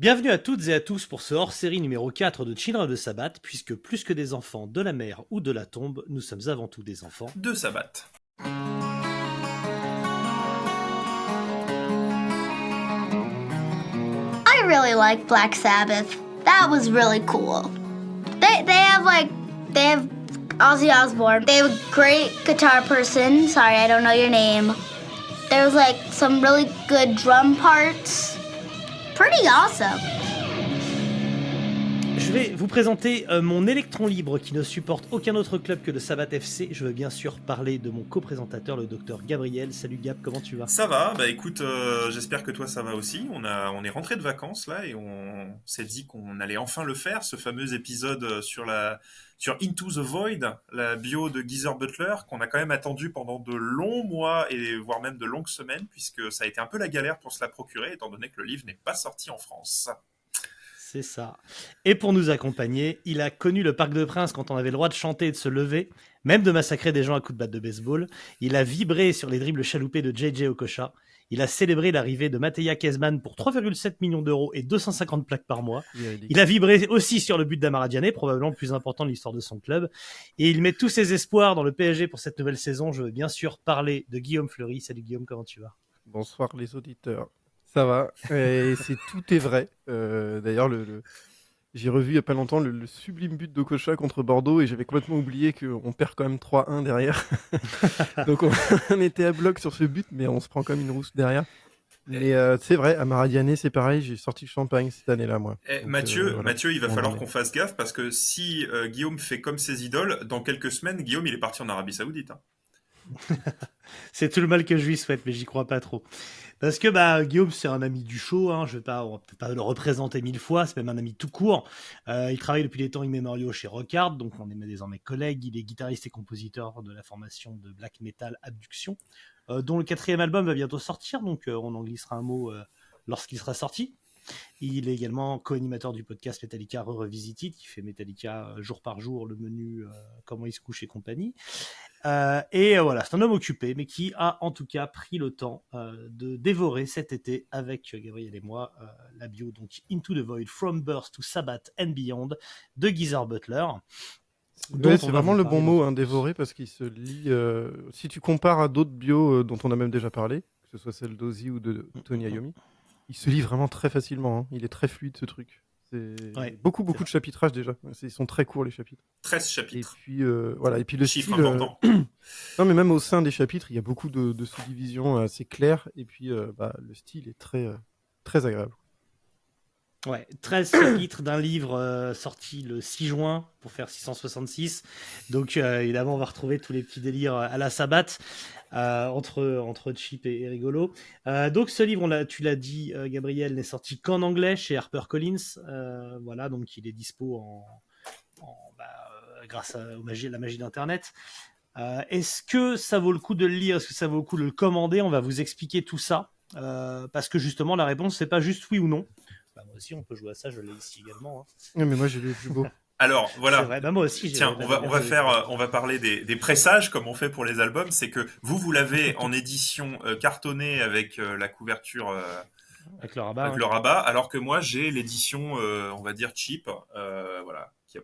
Bienvenue à toutes et à tous pour ce hors-série numéro 4 de Children of the Sabbath, puisque plus que des enfants de la mer ou de la tombe, nous sommes avant tout des enfants de Sabbath. I really like Black Sabbath. That was really cool. They have Ozzy Osbourne. They have a great guitar person. Sorry, I don't know your name. There's some really good drum parts. Pretty awesome. Je vais vous présenter mon électron libre qui ne supporte aucun autre club que le Sabbath FC. Je veux bien sûr parler de mon co-présentateur, le docteur Gabriel. Salut Gab, comment tu vas ? Ça va, bah écoute, j'espère que toi ça va aussi. On est rentré de vacances là et on s'est dit qu'on allait enfin le faire, ce fameux épisode sur Into the Void, la bio de Geezer Butler, qu'on a quand même attendu pendant de longs mois et voire même de longues semaines, puisque ça a été un peu la galère pour se la procurer, étant donné que le livre n'est pas sorti en France. C'est ça. Et pour nous accompagner, il a connu le Parc des Princes quand on avait le droit de chanter et de se lever, même de massacrer des gens à coups de batte de baseball. Il a vibré sur les dribbles chaloupés de JJ Okocha. Il a célébré l'arrivée de Mateja Kezman pour 3,7 millions d'euros et 250 plaques par mois. Il a vibré aussi sur le but d'Amara Diané, probablement le plus important de l'histoire de son club. Et il met tous ses espoirs dans le PSG pour cette nouvelle saison. Je veux bien sûr parler de Guillaume Fleury. Salut Guillaume, comment tu vas ? Bonsoir les auditeurs. Ça va, et tout est vrai. D'ailleurs, j'ai revu il n'y a pas longtemps le sublime but d'Okocha contre Bordeaux et j'avais complètement oublié qu'on perd quand même 3-1 derrière. Donc on était à bloc sur ce but, mais on se prend quand même une rousse derrière. Mais c'est vrai, à Maradiané, c'est pareil, j'ai sorti le champagne cette année-là, moi. Donc, Mathieu, il va falloir qu'on fasse gaffe parce que si Guillaume fait comme ses idoles, dans quelques semaines, Guillaume, il est parti en Arabie Saoudite. C'est tout le mal que je lui souhaite, mais j'y crois pas trop. Parce que Guillaume, c'est un ami du show, on va peut-être pas le représenter 1000 fois, c'est même un ami tout court. Il travaille depuis des temps immémoriaux chez Rockard, donc on est désormais collègues. Il est guitariste et compositeur de la formation de black metal Abduction, dont le 4e album va bientôt sortir, donc on en glissera un mot lorsqu'il sera sorti. Il est également co-animateur du podcast Metallica Revisited, qui fait Metallica jour par jour, le menu, comment il se couche et compagnie. Voilà, c'est un homme occupé, mais qui a en tout cas pris le temps de dévorer cet été avec Gabriel et moi la bio, donc Into the Void, From Birth to Sabbath and Beyond de Geezer Butler. Ouais, c'est vraiment le bon mot, dévorer, parce qu'il se lit. Si tu compares à d'autres bios dont on a même déjà parlé, que ce soit celle d'Ozzy ou de Tony Iommi, il se lit vraiment très facilement. Il est très fluide ce truc. C'est beaucoup de chapitrage déjà. Ils sont très courts les chapitres. 13 chapitres. Et puis voilà. Et puis le chiffre style. Important. Non, mais même au sein des chapitres, il y a beaucoup de sous-divisions assez claires. Et puis le style est très très agréable. Ouais, 13 chapitres d'un livre sorti le 6 juin pour faire 666. Donc évidemment, on va retrouver tous les petits délires à la Sabbath entre cheap et rigolo. Donc ce livre, tu l'as dit, Gabriel, n'est sorti qu'en anglais chez HarperCollins. Voilà, donc il est dispo grâce à la magie d'Internet. Est-ce que ça vaut le coup de le lire ? Est-ce que ça vaut le coup de le commander ? On va vous expliquer tout ça. Parce que justement, la réponse, c'est pas juste oui ou non. Moi aussi, on peut jouer à ça, je l'ai ici également. Oui, mais moi, j'ai les plus beaux. Alors, voilà. C'est vrai, moi aussi. Tiens, on va parler des pressages, comme on fait pour les albums. C'est que vous l'avez en édition cartonnée avec la couverture avec le rabat. Avec le rabat, alors que moi, j'ai l'édition, on va dire, cheap, voilà, qui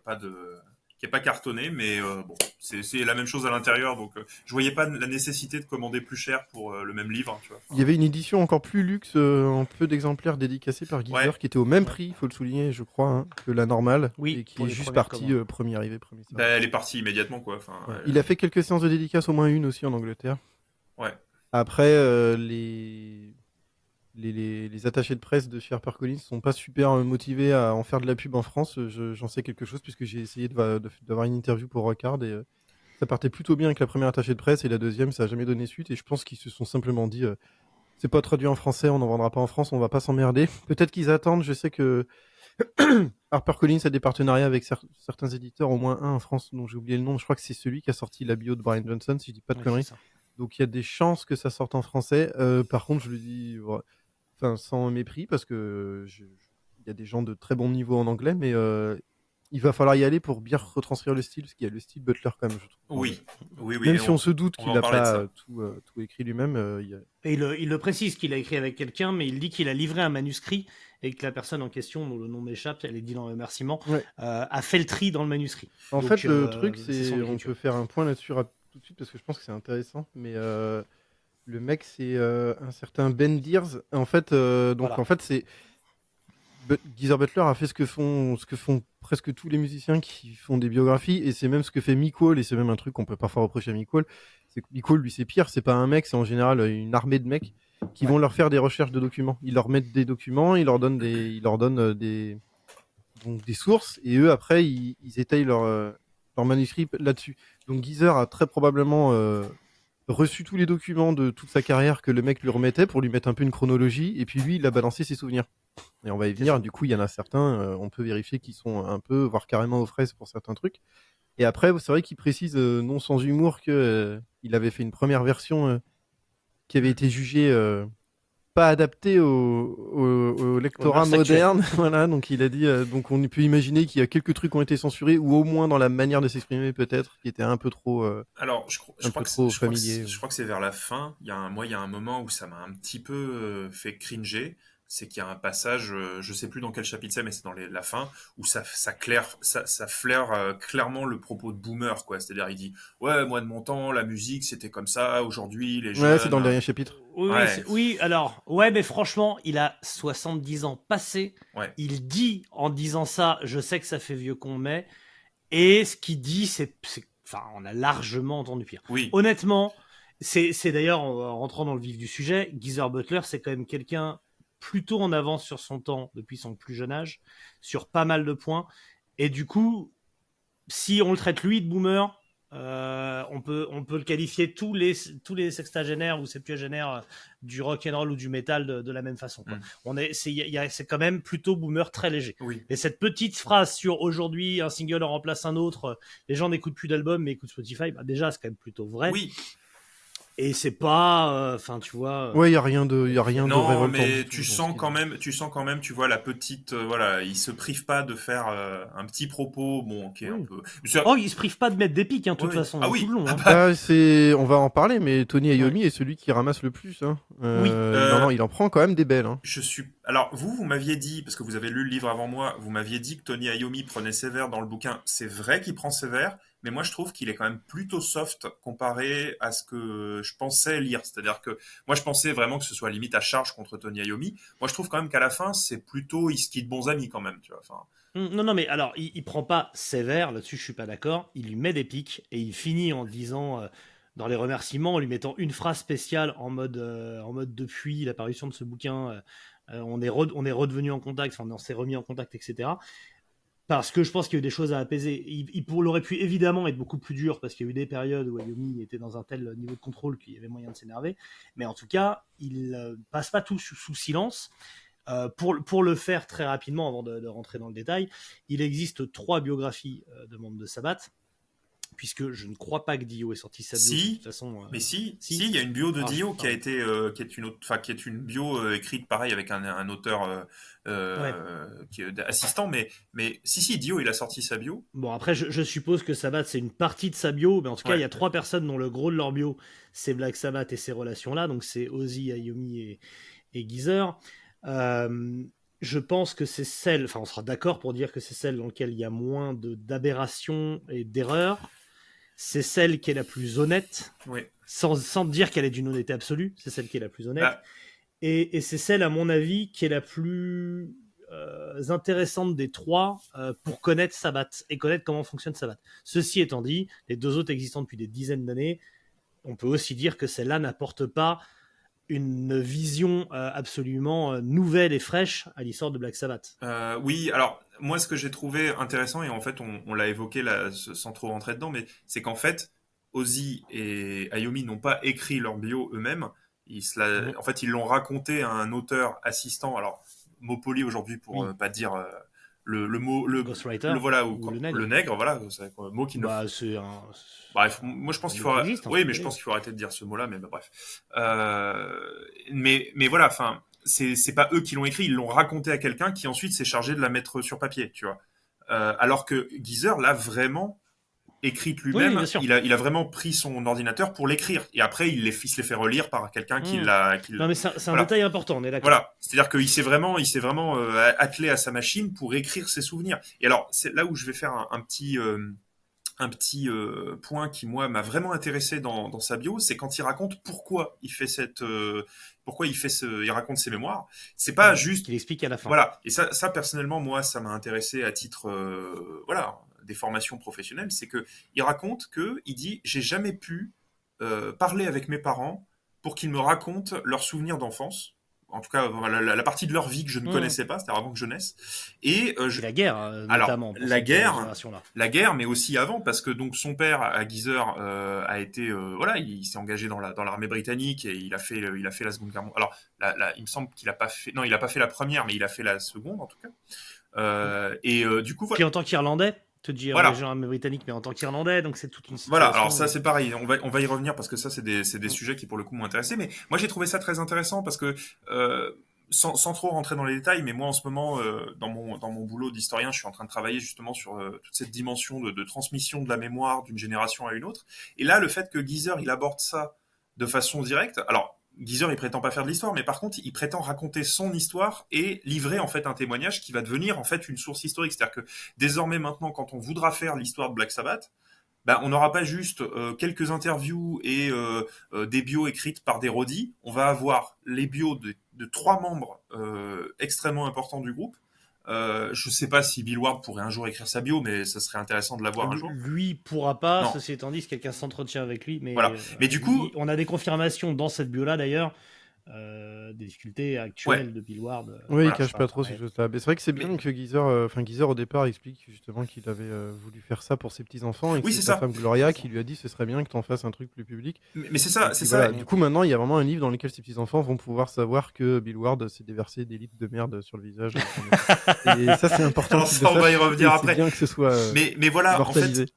est pas cartonné, mais bon, c'est la même chose à l'intérieur, donc je voyais pas la nécessité de commander plus cher pour le même livre, tu vois. Il y avait une édition encore plus luxe, en peu d'exemplaires dédicacés par Geezer, qui était au même prix, il faut le souligner, je crois, que la normale, et qui est juste partie premier arrivé, premier servi. Elle est partie immédiatement, quoi. Il a fait quelques séances de dédicaces, au moins une aussi en Angleterre. Ouais. Après, les attachés de presse de chez HarperCollins sont pas super motivés à en faire de la pub en France. J'en sais quelque chose puisque j'ai essayé d'avoir une interview pour Rockard et ça partait plutôt bien avec la première attachée de presse et la deuxième ça a jamais donné suite et je pense qu'ils se sont simplement dit c'est pas traduit en français, on n'en vendra pas en France, on va pas s'emmerder. Peut-être qu'ils attendent, je sais que HarperCollins a des partenariats avec certains éditeurs, au moins un en France dont j'ai oublié le nom, je crois que c'est celui qui a sorti la bio de Brian Johnson si je dis pas de conneries. Donc il y a des chances que ça sorte en français. Par contre je le dis... sans mépris, parce que il y a des gens de très bon niveau en anglais, mais il va falloir y aller pour bien retranscrire le style, parce qu'il y a le style Butler quand même, je trouve. Oui, oui, Même et si on se doute on qu'il va n'a en parler de pas ça. tout écrit lui-même, Et il le précise qu'il a écrit avec quelqu'un, mais il dit qu'il a livré un manuscrit et que la personne en question, dont le nom m'échappe, elle est dit dans le remerciement, Ouais. a fait le tri dans le manuscrit. En Donc, fait, le truc, c'est son c'est, on écriture. peut faire un point là-dessus tout de suite parce que je pense que c'est intéressant. Mais le mec, c'est un certain Ben Dears. En fait, Voilà. en fait, c'est Geezer Butler a fait ce que font presque tous les musiciens qui font des biographies, et c'est même ce que fait Mick Wall, et c'est même un truc qu'on peut parfois reprocher à Mick Wall. C'est que Mick Wall, lui, c'est pire. C'est pas un mec, c'est en général une armée de mecs qui Ouais. vont leur faire des recherches de documents. Ils leur mettent des documents, ils leur donnent donc des sources, et eux après ils étayent leur manuscrit là-dessus. Donc Geezer a très probablement reçu tous les documents de toute sa carrière que le mec lui remettait pour lui mettre un peu une chronologie, et puis lui il a balancé ses souvenirs. Et on va y venir, du coup il y en a certains, on peut vérifier qu'ils sont un peu, voire carrément aux fraises pour certains trucs. Et après c'est vrai qu'il précise non sans humour que il avait fait une première version qui avait été jugée pas adapté au lectorat mœurs actuelles. moderne. Voilà, donc il a dit, donc on peut imaginer qu'il y a quelques trucs qui ont été censurés, ou au moins dans la manière de s'exprimer peut-être, qui était un peu trop, Alors, un peu trop familier. je crois que c'est vers la fin. Moi, il y a un moment où ça m'a un petit peu fait cringer. C'est qu'il y a un passage, je sais plus dans quel chapitre c'est, mais c'est dans la fin, où ça flaire clairement le propos de Boomer, quoi. C'est-à-dire, il dit, ouais, moi de mon temps, la musique, c'était comme ça. Aujourd'hui, les Ouais, c'est jeunes, dans le dernier chapitre. Oui, ouais, oui, alors, ouais, mais franchement, il a 70 ans passés. ouais, Il dit, en disant ça, je sais que ça fait vieux qu'on met. Et ce qu'il dit, enfin, on a largement entendu pire. oui, Honnêtement, c'est d'ailleurs, en rentrant dans le vif du sujet, Geezer Butler, c'est quand même quelqu'un plutôt en avance sur son temps depuis son plus jeune âge, sur pas mal de points. Et du coup, si on le traite lui de boomer, on peut le qualifier tous les sextagénaires ou septuagénaires du rock and roll ou du métal de la même façon. Quoi. C'est quand même plutôt boomer très léger. oui, Et cette petite phrase sur aujourd'hui un single en remplace un autre, les gens n'écoutent plus d'albums mais écoutent Spotify, bah déjà c'est quand même plutôt vrai. oui. Et c'est pas, enfin tu vois. Ouais, il y a rien de Non, révoltant mais du tout dans ce qu'il dit. tu sens quand même, tu vois la petite, voilà, il se prive pas de faire un petit propos, bon, qui est un Oui. peu. Oh, il se prive pas de mettre des pics, hein, de Oui, toute oui. façon, Ah hein, tout oui. le long. Ah Hein. bah, On va en parler, mais Tony Iommi est celui qui ramasse le plus. Hein. Oui. Il en prend quand même des belles. Hein. Alors, vous m'aviez dit, parce que vous avez lu le livre avant moi, vous m'aviez dit que Tony Iommi prenait sévère dans le bouquin. C'est vrai qu'il prend sévère, mais moi je trouve qu'il est quand même plutôt soft comparé à ce que je pensais lire. C'est-à-dire que moi je pensais vraiment que ce soit limite à charge contre Tony Iommi. Moi je trouve quand même qu'à la fin, c'est plutôt il se quitte bons amis quand même, tu vois. Enfin, Non, non, mais alors, il prend pas sévère, là-dessus je suis pas d'accord, il lui met des pics, et il finit en disant, dans les remerciements, en lui mettant une phrase spéciale en mode depuis la parution de ce bouquin, on est redevenu en contact, enfin on s'est remis en contact, etc. Parce que je pense qu'il y a eu des choses à apaiser. Il aurait pu évidemment être beaucoup plus dur, parce qu'il y a eu des périodes où Ayomi était dans un tel niveau de contrôle qu'il y avait moyen de s'énerver, mais en tout cas, il passe pas tout sous silence. Pour le faire très rapidement, avant de rentrer dans le détail, il existe 3 biographies de membres de Sabbath, puisque je ne crois pas que Dio ait sorti sa bio, de toute si, façon. mais si, Si. il y a une bio de Ah, Dio qui a pardon. été, qui est une bio écrite pareil avec un auteur Ouais. qui est assistant, mais si, Dio il a sorti sa bio. Bon, après, je suppose que Sabbath, c'est une partie de sa bio, mais en tout cas, il y Ouais. a 3 personnes dont le gros de leur bio, c'est Black Sabbath et ces relations-là, donc c'est Ozzy, Iommi et Geezer. Euh, je pense que c'est celle, enfin, on sera d'accord pour dire que c'est celle dans laquelle il y a moins d'aberrations et d'erreurs. C'est celle qui est la plus honnête, Oui. sans dire qu'elle est d'une honnêteté absolue, c'est celle qui est la plus honnête. Bah, Et c'est celle, à mon avis, qui est la plus intéressante des 3 pour connaître Sabbath et connaître comment fonctionne Sabbath. Ceci étant dit, les 2 autres existant depuis des dizaines d'années, on peut aussi dire que celle-là n'apporte pas une vision absolument nouvelle et fraîche à l'histoire de Black Sabbath. oui, alors moi ce que j'ai trouvé intéressant, et en fait on l'a évoqué là sans trop rentrer dedans, mais c'est qu'en fait Ozzy et Iommi n'ont pas écrit leur bio eux-mêmes. En fait, ils l'ont raconté à un auteur assistant. Alors, mot poli aujourd'hui pour Oui. pas dire le mot, Ghostwriter voilà, ou le le nègre. nègre, voilà, c'est un mot qui ne. Bah, c'est un... Bref, moi je pense qu'il mot faut. qui existe, hein, Oui, mais je oui. pense qu'il faut arrêter de dire ce mot-là, mais bref. Mais voilà, enfin, c'est pas eux qui l'ont écrit, ils l'ont raconté à quelqu'un qui ensuite s'est chargé de la mettre sur papier, tu vois. Alors que Geezer l'a vraiment écrite lui-même. bien sûr. Il a vraiment pris son ordinateur pour l'écrire. Et après, il se les fait relire par quelqu'un qui l'a. Non, mais c'est un Voilà. détail important, on est d'accord. Voilà, c'est-à-dire qu'il s'est vraiment attelé à sa machine pour écrire ses souvenirs. Et alors, c'est là où je vais faire un petit point qui moi m'a vraiment intéressé dans sa bio, c'est quand il raconte pourquoi il fait il raconte ses mémoires. C'est pas juste qu'il explique à la fin. Voilà, et ça personnellement moi ça m'a intéressé à titre des formations professionnelles, c'est que il raconte que il dit j'ai jamais pu parler avec mes parents pour qu'ils me racontent leurs souvenirs d'enfance. En tout cas, voilà, la partie de leur vie que je ne connaissais pas, c'est-à-dire avant que je naisse. Et la guerre, notamment. Alors, la guerre, mais aussi avant, parce que donc son père, à Geezer, a été, il s'est engagé dans l'armée britannique et il a fait la Seconde Guerre mondiale. Alors, il me semble qu'il a pas fait la première, mais il a fait la seconde en tout cas. Du coup, Puis en tant qu'Irlandais. Te dire voilà. les gens britanniques, mais en tant qu'Irlandais, donc c'est toute une situation. Voilà, alors ça c'est pareil, on va y revenir parce que ça c'est des sujets qui pour le coup m'ont intéressé, mais moi j'ai trouvé ça très intéressant parce que sans trop rentrer dans les détails, mais moi en ce moment dans mon boulot d'historien, je suis en train de travailler justement sur toute cette dimension de transmission de la mémoire d'une génération à une autre, et là le fait que Geezer il aborde ça de façon directe, alors Geezer, il prétend pas faire de l'histoire, mais par contre, il prétend raconter son histoire et livrer en fait un témoignage qui va devenir en fait une source historique. C'est-à-dire que désormais maintenant, quand on voudra faire l'histoire de Black Sabbath, on n'aura pas juste quelques interviews et des bios écrites par des rodis. On va avoir les bios de 3 membres extrêmement importants du groupe. Je sais pas si Bill Ward pourrait un jour écrire sa bio, mais ça serait intéressant de l'avoir un jour. Lui pourra pas, non. Ceci étant dit, si quelqu'un s'entretient avec lui. Mais, voilà. Mais du coup, on a des confirmations dans cette bio-là d'ailleurs. Des difficultés actuelles de Bill Ward. Oui, il cache pas trop ces choses-là. Mais c'est vrai que c'est bien que Geezer au départ explique justement qu'il avait voulu faire ça pour ses petits-enfants et que c'est sa femme Gloria qui lui a dit ce serait bien que tu en fasses un truc plus public. Mais c'est ça, ça. Du coup, maintenant, il y a vraiment un livre dans lequel ses petits-enfants vont pouvoir savoir que Bill Ward s'est déversé des litres de merde sur le visage. Et ça, c'est important. Alors ça, on va y revenir après. C'est bien que ce soit mais voilà,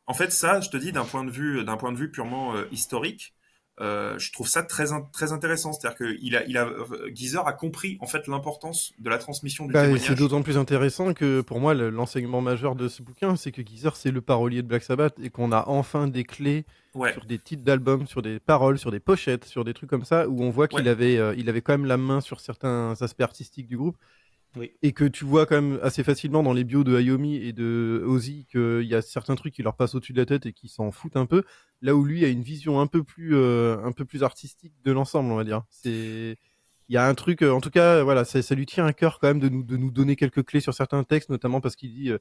en fait, ça, je te dis, d'un point de vue purement historique, je trouve ça très intéressant, c'est-à-dire que Geezer a compris en fait l'importance de la transmission du témoignage. C'est d'autant plus intéressant que pour moi l'enseignement majeur de ce bouquin, c'est que Geezer c'est le parolier de Black Sabbath et qu'on a enfin des clés sur des titres d'albums, sur des paroles, sur des pochettes, sur des trucs comme ça où on voit qu'il avait quand même la main sur certains aspects artistiques du groupe. Oui. Et que tu vois quand même assez facilement dans les bios de Iommi et de Ozzy qu'il y a certains trucs qui leur passent au-dessus de la tête et qui s'en foutent un peu, là où lui a une vision un peu plus artistique de l'ensemble, on va dire. Il y a un truc, en tout cas, voilà, ça lui tient à cœur quand même de nous donner quelques clés sur certains textes, notamment parce qu'il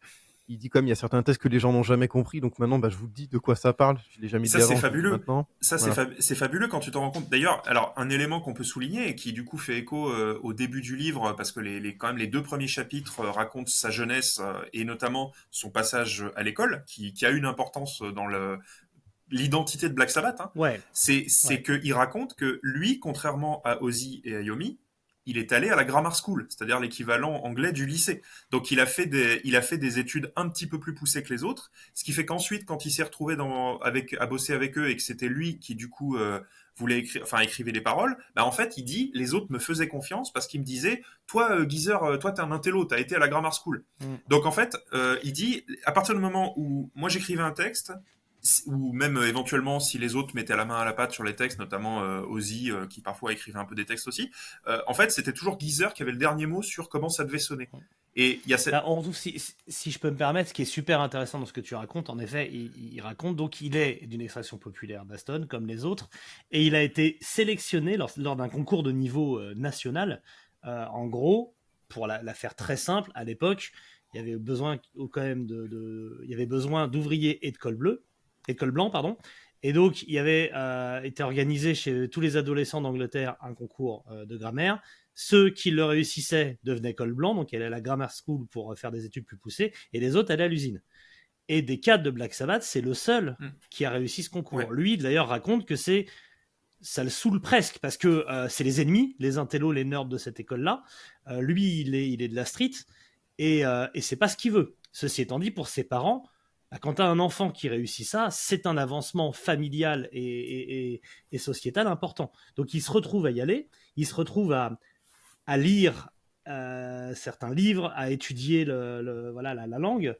dit comme il y a certains textes que les gens n'ont jamais compris, donc maintenant je vous le dis de quoi ça parle, je l'ai jamais dit avant. Ça c'est fabuleux. Maintenant. Ça c'est fabuleux quand tu t'en rends compte. D'ailleurs, alors un élément qu'on peut souligner et qui du coup fait écho au début du livre, parce que quand même les 2 premiers chapitres racontent sa jeunesse et notamment son passage à l'école, qui a une importance dans l'identité de Black Sabbath. C'est qu'il raconte que lui, contrairement à Ozzy et à Iommi, il est allé à la grammar school, c'est-à-dire l'équivalent anglais du lycée. Donc il a fait des études un petit peu plus poussées que les autres, ce qui fait qu'ensuite, quand il s'est retrouvé à bosser avec eux et que c'était lui qui du coup écrivait les paroles, en fait il dit les autres me faisaient confiance parce qu'ils me disaient toi Geezer, toi t'es un intello, t'as été à la grammar school. Donc en fait il dit à partir du moment où moi j'écrivais un texte, ou même éventuellement si les autres mettaient la main à la pâte sur les textes, notamment Ozzy qui parfois écrivait un peu des textes aussi, en fait c'était toujours Geezer qui avait le dernier mot sur comment ça devait sonner. Et il y a cette... si je peux me permettre, ce qui est super intéressant dans ce que tu racontes, en effet, il raconte donc il est d'une extraction populaire d'Aston comme les autres, et il a été sélectionné lors d'un concours de niveau national. En gros, pour la faire très simple, à l'époque, il y avait besoin quand même il y avait besoin d'ouvriers et de col blanc, pardon. Et donc, il y avait été organisé chez tous les adolescents d'Angleterre un concours de grammaire. Ceux qui le réussissaient devenaient col blanc, donc ils allaient à la grammar school pour faire des études plus poussées, et les autres allaient à l'usine. Et des cadres de Black Sabbath, c'est le seul qui a réussi ce concours. Lui, d'ailleurs, raconte que ça le saoule presque, parce que c'est les ennemis, les intellos, les nerds de cette école-là. Lui, il est de la street, et c'est pas ce qu'il veut. Ceci étant dit, pour ses parents, quand tu as un enfant qui réussit ça, c'est un avancement familial et sociétal important. Donc il se retrouve à y aller, il se retrouve à lire certains livres, à étudier la langue,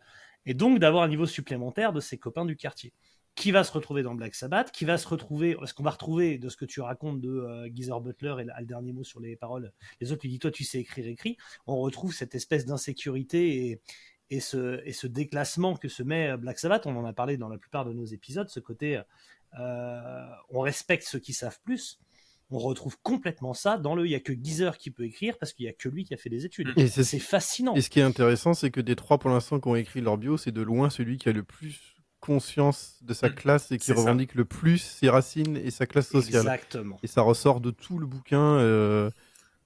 et donc d'avoir un niveau supplémentaire de ses copains du quartier, qui va se retrouver dans Black Sabbath, qui va se retrouver, parce qu'on va retrouver de ce que tu racontes de Geezer Butler, et le dernier mot sur les paroles, les autres lui disent toi tu sais écrire, on retrouve cette espèce d'insécurité et ce déclassement que se met Black Sabbath. On en a parlé dans la plupart de nos épisodes, ce côté on respecte ceux qui savent plus. On retrouve complètement ça dans le il n'y a que Geezer qui peut écrire parce qu'il n'y a que lui qui a fait des études. Et c'est fascinant. Et ce qui est intéressant, c'est que des 3 pour l'instant qui ont écrit leur bio, c'est de loin celui qui a le plus conscience de sa classe et qui revendique le plus ses racines et sa classe sociale. Exactement. Et ça ressort de tout le bouquin.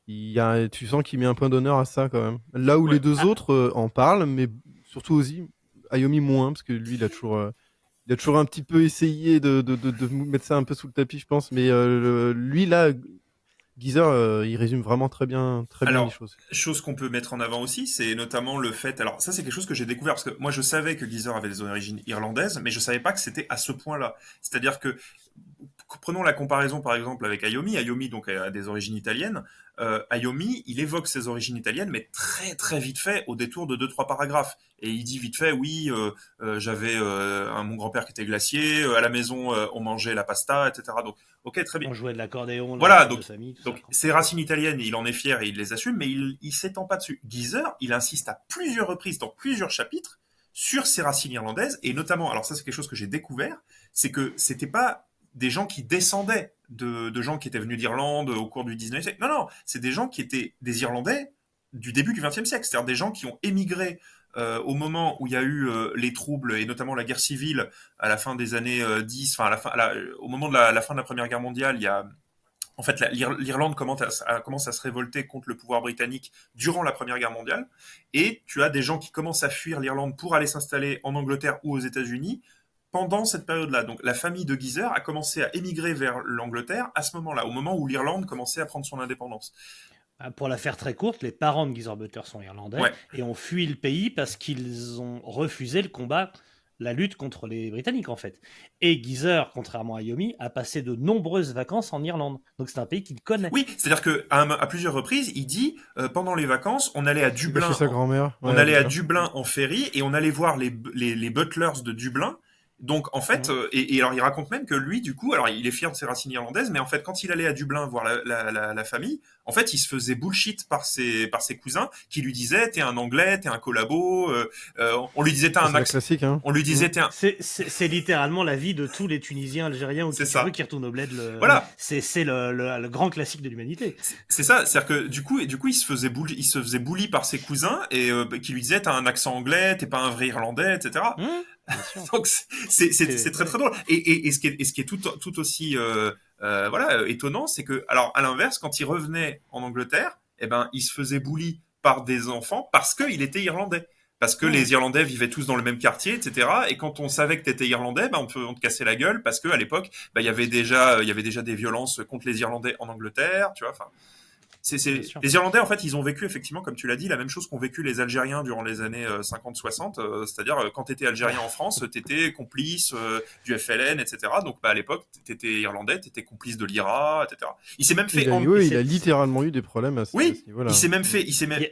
Tu sens qu'il met un point d'honneur à ça quand même. Là où les deux autres en parlent, mais surtout Ozzy, Ayomi moins, parce que lui il a toujours un petit peu essayé de mettre ça un peu sous le tapis, je pense. Mais lui là, Geezer, il résume vraiment très bien les choses. Chose qu'on peut mettre en avant aussi, c'est notamment le fait... Alors ça, c'est quelque chose que j'ai découvert, parce que moi, je savais que Geezer avait des origines irlandaises, mais je savais pas que c'était à ce point-là. C'est-à-dire que, prenons la comparaison, par exemple, avec Ayomi. Ayomi, donc, a des origines italiennes. Ayomi, il évoque ses origines italiennes, mais très, très vite fait, au détour de 2-3 paragraphes. Et il dit vite fait, oui, j'avais mon grand-père qui était glacier, à la maison, on mangeait la pasta, etc. Donc, ok, très bien. On jouait de l'accordéon. Voilà, donc ses racines italiennes, il en est fier et il les assume, mais il s'étend pas dessus. Geezer, il insiste à plusieurs reprises, dans plusieurs chapitres, sur ses racines irlandaises, et notamment, alors ça c'est quelque chose que j'ai découvert, c'est que c'était pas des gens qui descendaient de gens qui étaient venus d'Irlande au cours du 19e siècle. Non, c'est des gens qui étaient des Irlandais du début du 20e siècle, c'est-à-dire des gens qui ont émigré au moment où il y a eu les troubles, et notamment la guerre civile à la fin des années 10, enfin au moment de la fin de la Première Guerre mondiale, il y a... En fait, l'Irlande commence à se révolter contre le pouvoir britannique durant la Première Guerre mondiale, et tu as des gens qui commencent à fuir l'Irlande pour aller s'installer en Angleterre ou aux États-Unis pendant cette période-là. Donc la famille de Geezer a commencé à émigrer vers l'Angleterre à ce moment-là, au moment où l'Irlande commençait à prendre son indépendance. Pour la faire très courte, les parents de Geezer Butler sont irlandais et ont fui le pays parce qu'ils ont refusé le combat, la lutte contre les Britanniques en fait. Et Geezer, contrairement à Ayomi, a passé de nombreuses vacances en Irlande. Donc c'est un pays qu'il connaît. Oui, c'est-à-dire qu'à plusieurs reprises, il dit pendant les vacances, on allait à Dublin. Chez sa grand-mère. On allait à Dublin en ferry et on allait voir les butlers de Dublin. Donc en fait, et alors il raconte même que lui, du coup, alors il est fier de ses racines irlandaises, mais en fait quand il allait à Dublin voir la famille, en fait il se faisait bullshit par ses cousins qui lui disaient t'es un Anglais, t'es un collabo, on lui disait t'as un accent, classique, hein. On lui disait t'es un... C'est littéralement la vie de tous les Tunisiens, Algériens ou qui retournent au bled. Voilà. C'est le grand classique de l'humanité. C'est ça, c'est-à-dire que du coup il se faisait bully par ses cousins et qui lui disaient t'as un accent anglais, t'es pas un vrai Irlandais, etc. Donc c'est très très drôle. Et ce qui est tout aussi étonnant, c'est que alors à l'inverse, quand il revenait en Angleterre, eh ben il se faisait bully par des enfants parce qu'il était irlandais. Parce que les Irlandais vivaient tous dans le même quartier, etc. Et quand on savait que t'étais Irlandais, on te cassait la gueule parce que à l'époque, il y avait déjà des violences contre les Irlandais en Angleterre, tu vois. Enfin, les Irlandais, en fait, ils ont vécu effectivement, comme tu l'as dit, la même chose qu'ont vécu les Algériens durant les années 50-60. C'est-à-dire, quand tu étais Algérien en France, tu étais complice du FLN, etc. Donc, à l'époque, tu étais Irlandais, tu étais complice de l'IRA, etc. Il s'est même fait... Il a littéralement eu des problèmes à ce niveau-là. Il s'est même fait...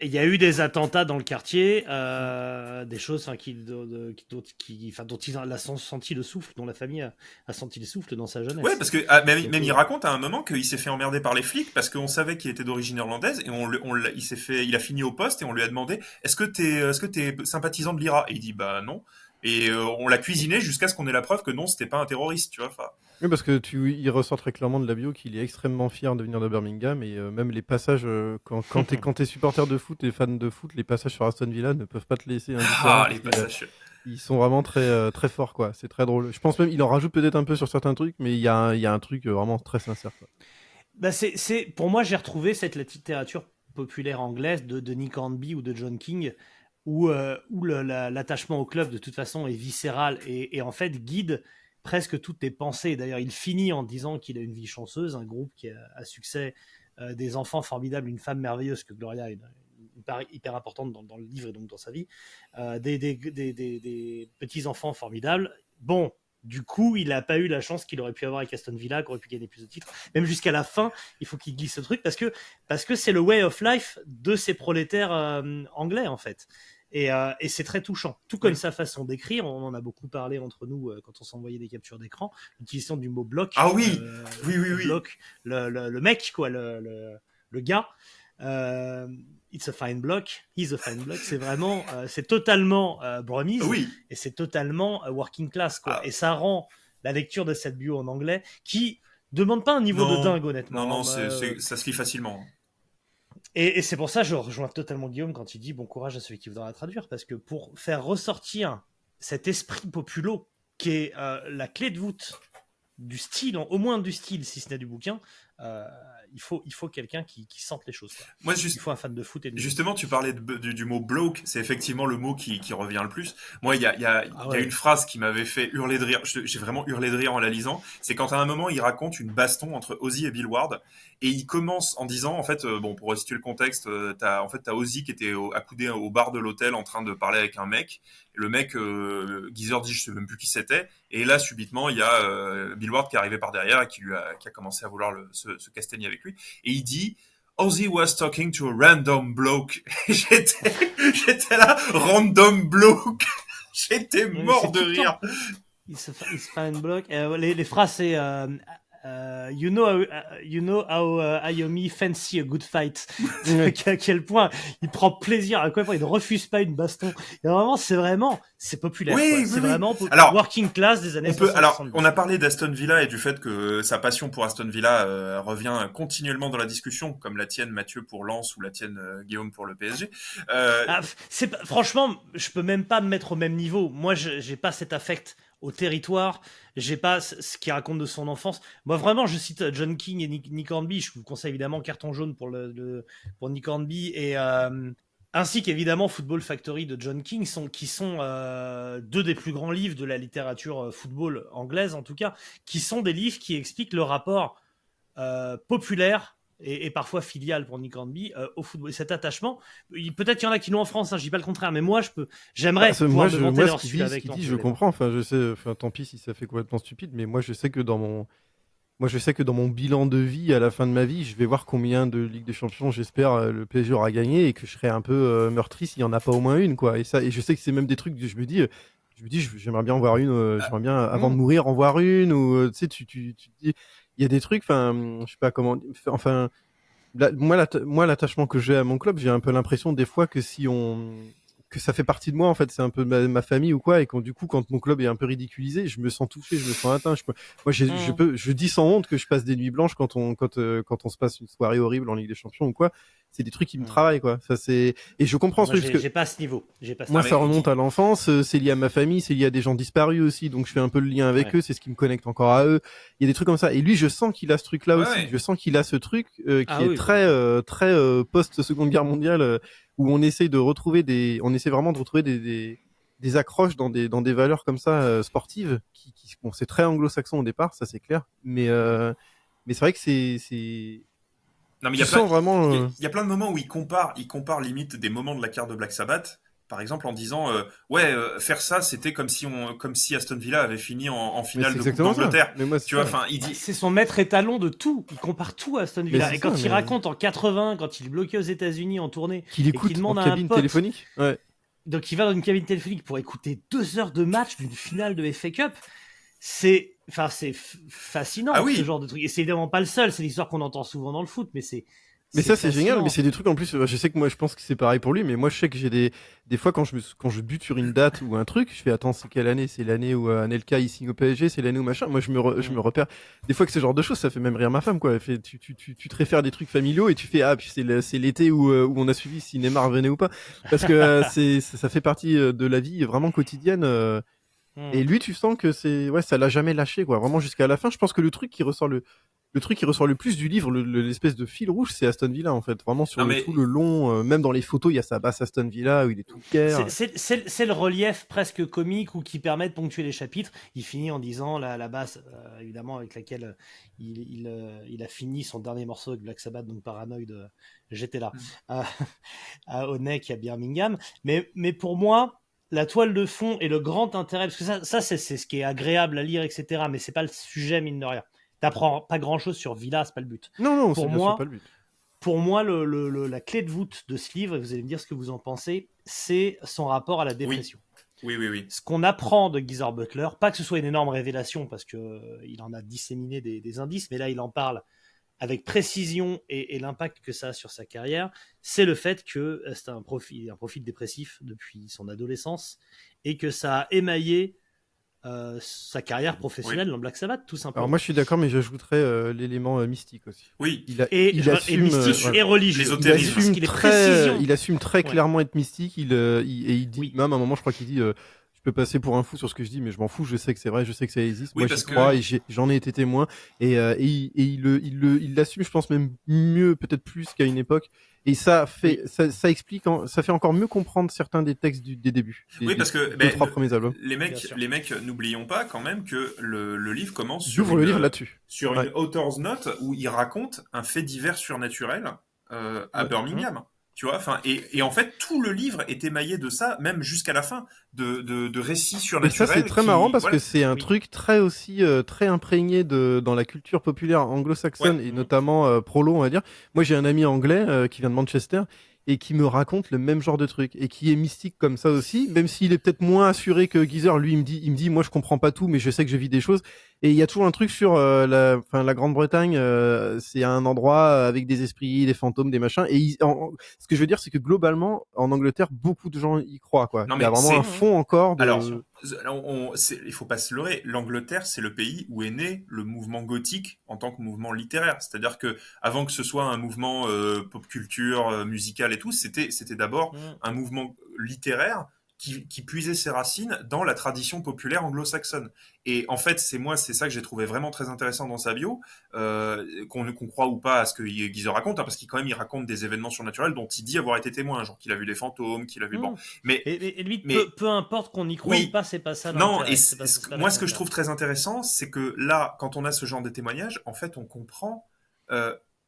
Il y a eu des attentats dans le quartier, des choses dont il a senti le souffle, dont la famille a senti le souffle dans sa jeunesse. Ouais, parce que même il raconte à un moment qu'il s'est fait emmerder par les flics parce qu'on savait qu'il était d'origine irlandaise et il a fini au poste et on lui a demandé est-ce que t'es sympathisant de l'IRA, et il dit bah non, et on l'a cuisiné jusqu'à ce qu'on ait la preuve que non, c'était pas un terroriste, tu vois. Oui, parce que il ressort très clairement de la bio qu'il est extrêmement fier de venir de Birmingham, et même les passages quand t'es supporter de foot et fan de foot, les passages sur Aston Villa ne peuvent pas te laisser indifférent. Les passages ils sont vraiment très très forts, quoi. C'est très drôle. Je pense même il en rajoute peut-être un peu sur certains trucs, mais il y a un truc vraiment très sincère, quoi. Pour moi, j'ai retrouvé cette littérature populaire anglaise de Nick Hornby ou de John King, où l'attachement au club de toute façon est viscéral et en fait guide presque toutes tes pensées. D'ailleurs, il finit en disant qu'il a une vie chanceuse, un groupe qui a succès, des enfants formidables, une femme merveilleuse, que Gloria est une part hyper importante dans le livre et donc dans sa vie, des petits-enfants formidables. Bon, du coup, il n'a pas eu la chance qu'il aurait pu avoir avec Aston Villa, qui aurait pu gagner plus de titres. Même jusqu'à la fin, il faut qu'il glisse ce truc parce que c'est le way of life de ces prolétaires anglais, en fait. Et c'est très touchant. Tout comme sa façon d'écrire, on en a beaucoup parlé entre nous quand on s'envoyait des captures d'écran, l'utilisation du mot bloc. Ah oui, oui. Bloc, le mec, quoi, le gars. It's a fine block, he's a fine block, c'est vraiment, c'est totalement Bromise, Oui. et c'est totalement working class, quoi. Ah. Et ça rend la lecture de cette bio en anglais, qui demande pas un niveau de dingue, honnêtement. Non, ça se lit facilement. Et c'est pour ça que je rejoins totalement Guillaume quand il dit bon courage à celui qui voudra la traduire, parce que pour faire ressortir cet esprit populo, qui est la clé de voûte du style, au moins du style, si ce n'est du bouquin, il faut quelqu'un qui sente les choses, quoi. Moi, Il faut un fan de foot. Justement, tu parlais du mot bloke, c'est effectivement le mot qui revient le plus. Moi, il y a une phrase qui m'avait fait hurler de rire, j'ai vraiment hurlé de rire en la lisant, c'est quand à un moment, il raconte une baston entre Ozzy et Bill Ward, et il commence en disant, en fait, pour resituer le contexte, t'as Ozzy qui était accoudé au bar de l'hôtel en train de parler avec un mec, et le mec, Geezer dit, je sais même plus qui c'était, et là, subitement, il y a Bill Ward qui est arrivé par derrière et qui a commencé à vouloir se castagner avec lui, et il dit, Ozzy was talking to a random bloke. J'étais là, random bloke. J'étais mort de rire. It's fine block. Les phrases, c'est you know how Ayomi fancy a good fight. À quel point il prend plaisir, à quel point il ne refuse pas une baston. Et vraiment, c'est populaire. Oui, c'est vraiment alors, working class des années 60. Alors, on a parlé d'Aston Villa et du fait que sa passion pour Aston Villa revient continuellement dans la discussion, comme la tienne, Mathieu, pour Lens ou la tienne, Guillaume, pour le PSG. Franchement, je peux même pas me mettre au même niveau. Moi, j'ai pas cet affect au territoire, j'ai pas ce qu'il raconte de son enfance. Moi, vraiment, je cite John King et Nick Hornby. Je vous conseille évidemment Carton jaune pour Nick Hornby, et ainsi qu'évidemment Football Factory de John King, qui sont deux des plus grands livres de la littérature football anglaise, en tout cas, qui sont des livres qui expliquent le rapport populaire et parfois filial pour Nick Hornby au football. Et cet attachement, peut-être qu'il y en a qui l'ont en France, je dis pas le contraire, mais moi j'aimerais pouvoir me vanter leur suite avec lui. Je comprends, je sais, tant pis si ça fait complètement stupide, mais moi je sais que dans mon bilan de vie à la fin de ma vie, je vais voir combien de Ligue des Champions j'espère le PSG aura gagné, et que je serai un peu meurtri s'il y en a pas au moins une, quoi. Et je sais que c'est même des trucs que je me dis j'aimerais bien en voir une, j'aimerais bien avant de mourir en voir une, ou tu sais, tu dis, il y a des trucs, je sais pas comment, moi l'attachement que j'ai à mon club, j'ai un peu l'impression des fois que que ça fait partie de moi, en fait, c'est un peu ma famille ou quoi, et du coup, quand mon club est un peu ridiculisé, je me sens touché, je me sens atteint. Je dis sans honte que je passe des nuits blanches quand on se passe une soirée horrible en Ligue des Champions ou quoi. C'est des trucs qui me travaillent, quoi. Et je comprends ce truc. J'ai pas ce niveau. Moi, ça remonte à l'enfance, c'est lié à ma famille, c'est lié à des gens disparus aussi, donc je fais un peu le lien avec eux, c'est ce qui me connecte encore à eux. Il y a des trucs comme ça. Et lui, je sens qu'il a ce truc-là aussi. Je sens qu'il a ce truc qui est très post-Seconde Guerre mondiale, où on essaie vraiment de retrouver des accroches dans des valeurs comme ça sportives, bon, c'est très anglo-saxon au départ, ça c'est clair, mais c'est vrai que c'est non, mais il y a plein de moments où il compare limite des moments de la carte de Black Sabbath, par exemple, en disant faire ça, c'était comme si Aston Villa avait fini en finale de Coupe d'Angleterre. Tu vois, enfin, il dit, c'est son maître étalon de tout. Il compare tout à Aston Villa. Et quand il raconte en 80, quand il est bloqué aux États-unis en tournée, qu'il écoute en cabine téléphonique. Ouais. Donc il va dans une cabine téléphonique pour écouter 2 heures de match d'une finale de FA Cup. C'est fascinant, ce genre de truc. Et c'est évidemment pas le seul. C'est l'histoire qu'on entend souvent dans le foot, mais ça c'est génial, mais c'est des trucs en plus, je sais que moi je pense que c'est pareil pour lui, mais moi je sais que j'ai des fois quand je bute sur une date ou un truc, je fais attends, c'est quelle année? C'est l'année où Anelka il signe au PSG, c'est l'année où machin. Moi je me repère des fois que ce genre de choses, ça fait même rire ma femme, quoi. Elle fait, tu te réfères des trucs familiaux et tu fais puis c'est l'été où on a suivi si Neymar venait ou pas, parce que ça fait partie de la vie vraiment quotidienne. Et lui, tu sens que ça l'a jamais lâché, quoi, vraiment jusqu'à la fin. Je pense que le truc qui ressort le plus du livre, l'espèce de fil rouge, c'est Aston Villa, en fait. Vraiment sur tout le long, même dans les photos, il y a sa basse Aston Villa où il est tout fier. C'est le relief presque comique, ou qui permet de ponctuer les chapitres. Il finit en disant la basse, évidemment, avec laquelle il a fini son dernier morceau avec Black Sabbath, donc Paranoid, j'étais là, au Neck à Birmingham. Mais pour moi, la toile de fond et le grand intérêt, parce que ça c'est ce qui est agréable à lire, etc. Mais c'est pas le sujet, mine de rien. T'apprends pas grand chose sur Villa, c'est pas le but. Non, pour c'est moi, bien sûr pas le but. pour moi, la clé de voûte de ce livre, et vous allez me dire ce que vous en pensez, c'est son rapport à la dépression. Oui. Ce qu'on apprend de Geezer Butler, pas que ce soit une énorme révélation, parce qu'il en a disséminé des indices, mais là, il en parle avec précision et l'impact que ça a sur sa carrière, c'est le fait que c'est un profil dépressif depuis son adolescence, et que ça a émaillé sa carrière professionnelle dans Black Sabbath, tout simplement. Alors moi je suis d'accord, mais j'ajouterais l'élément mystique aussi. Oui. Il assume mystique et religieux. L'ésotérisme. Il assume très clairement être mystique. Il dit même à un moment, je crois qu'il dit je peux passer pour un fou sur ce que je dis, mais je m'en fous. Je sais que c'est vrai, je sais que ça existe. Oui, moi j'y crois et j'en ai été témoin. Et il l'assume, je pense même mieux, peut-être plus qu'à une époque. Et ça explique, ça fait encore mieux comprendre certains des textes des débuts. Parce que les 3 premiers albums. Les mecs, n'oublions pas quand même que le livre commence le livre là-dessus. Sur une author's note où il raconte un fait divers surnaturel à Birmingham. Tu vois, enfin, et en fait, tout le livre est émaillé de ça, même jusqu'à la fin, de récits surnaturels. Mais ça, c'est très marrant parce que c'est un truc très imprégné dans la culture populaire anglo-saxonne et notamment prolo, on va dire. Moi, j'ai un ami anglais qui vient de Manchester et qui me raconte le même genre de truc et qui est mystique comme ça aussi, même s'il est peut-être moins assuré que Geezer. Lui, il me dit, moi, je comprends pas tout, mais je sais que je vis des choses. Et il y a toujours un truc sur la Grande-Bretagne, c'est un endroit avec des esprits, des fantômes, des machins. Et ce que je veux dire, c'est que globalement, en Angleterre, beaucoup de gens y croient, quoi. Il y a vraiment un fond encore de... Alors, il faut pas se leurrer. L'Angleterre, c'est le pays où est né le mouvement gothique en tant que mouvement littéraire. C'est-à-dire que avant que ce soit un mouvement pop culture, musical et tout, c'était d'abord un mouvement littéraire qui puisait ses racines dans la tradition populaire anglo-saxonne. Et en fait, c'est ça que j'ai trouvé vraiment très intéressant dans sa bio, qu'on croit ou pas à ce que Geezer raconte, parce qu'il raconte des événements surnaturels dont il dit avoir été témoin, genre qu'il a vu des fantômes, qu'il a vu bon. Et lui, peu importe qu'on y croit ou pas, c'est pas ça. Non, et moi, ce que je trouve très intéressant, c'est que là, quand on a ce genre de témoignages, en fait, on comprend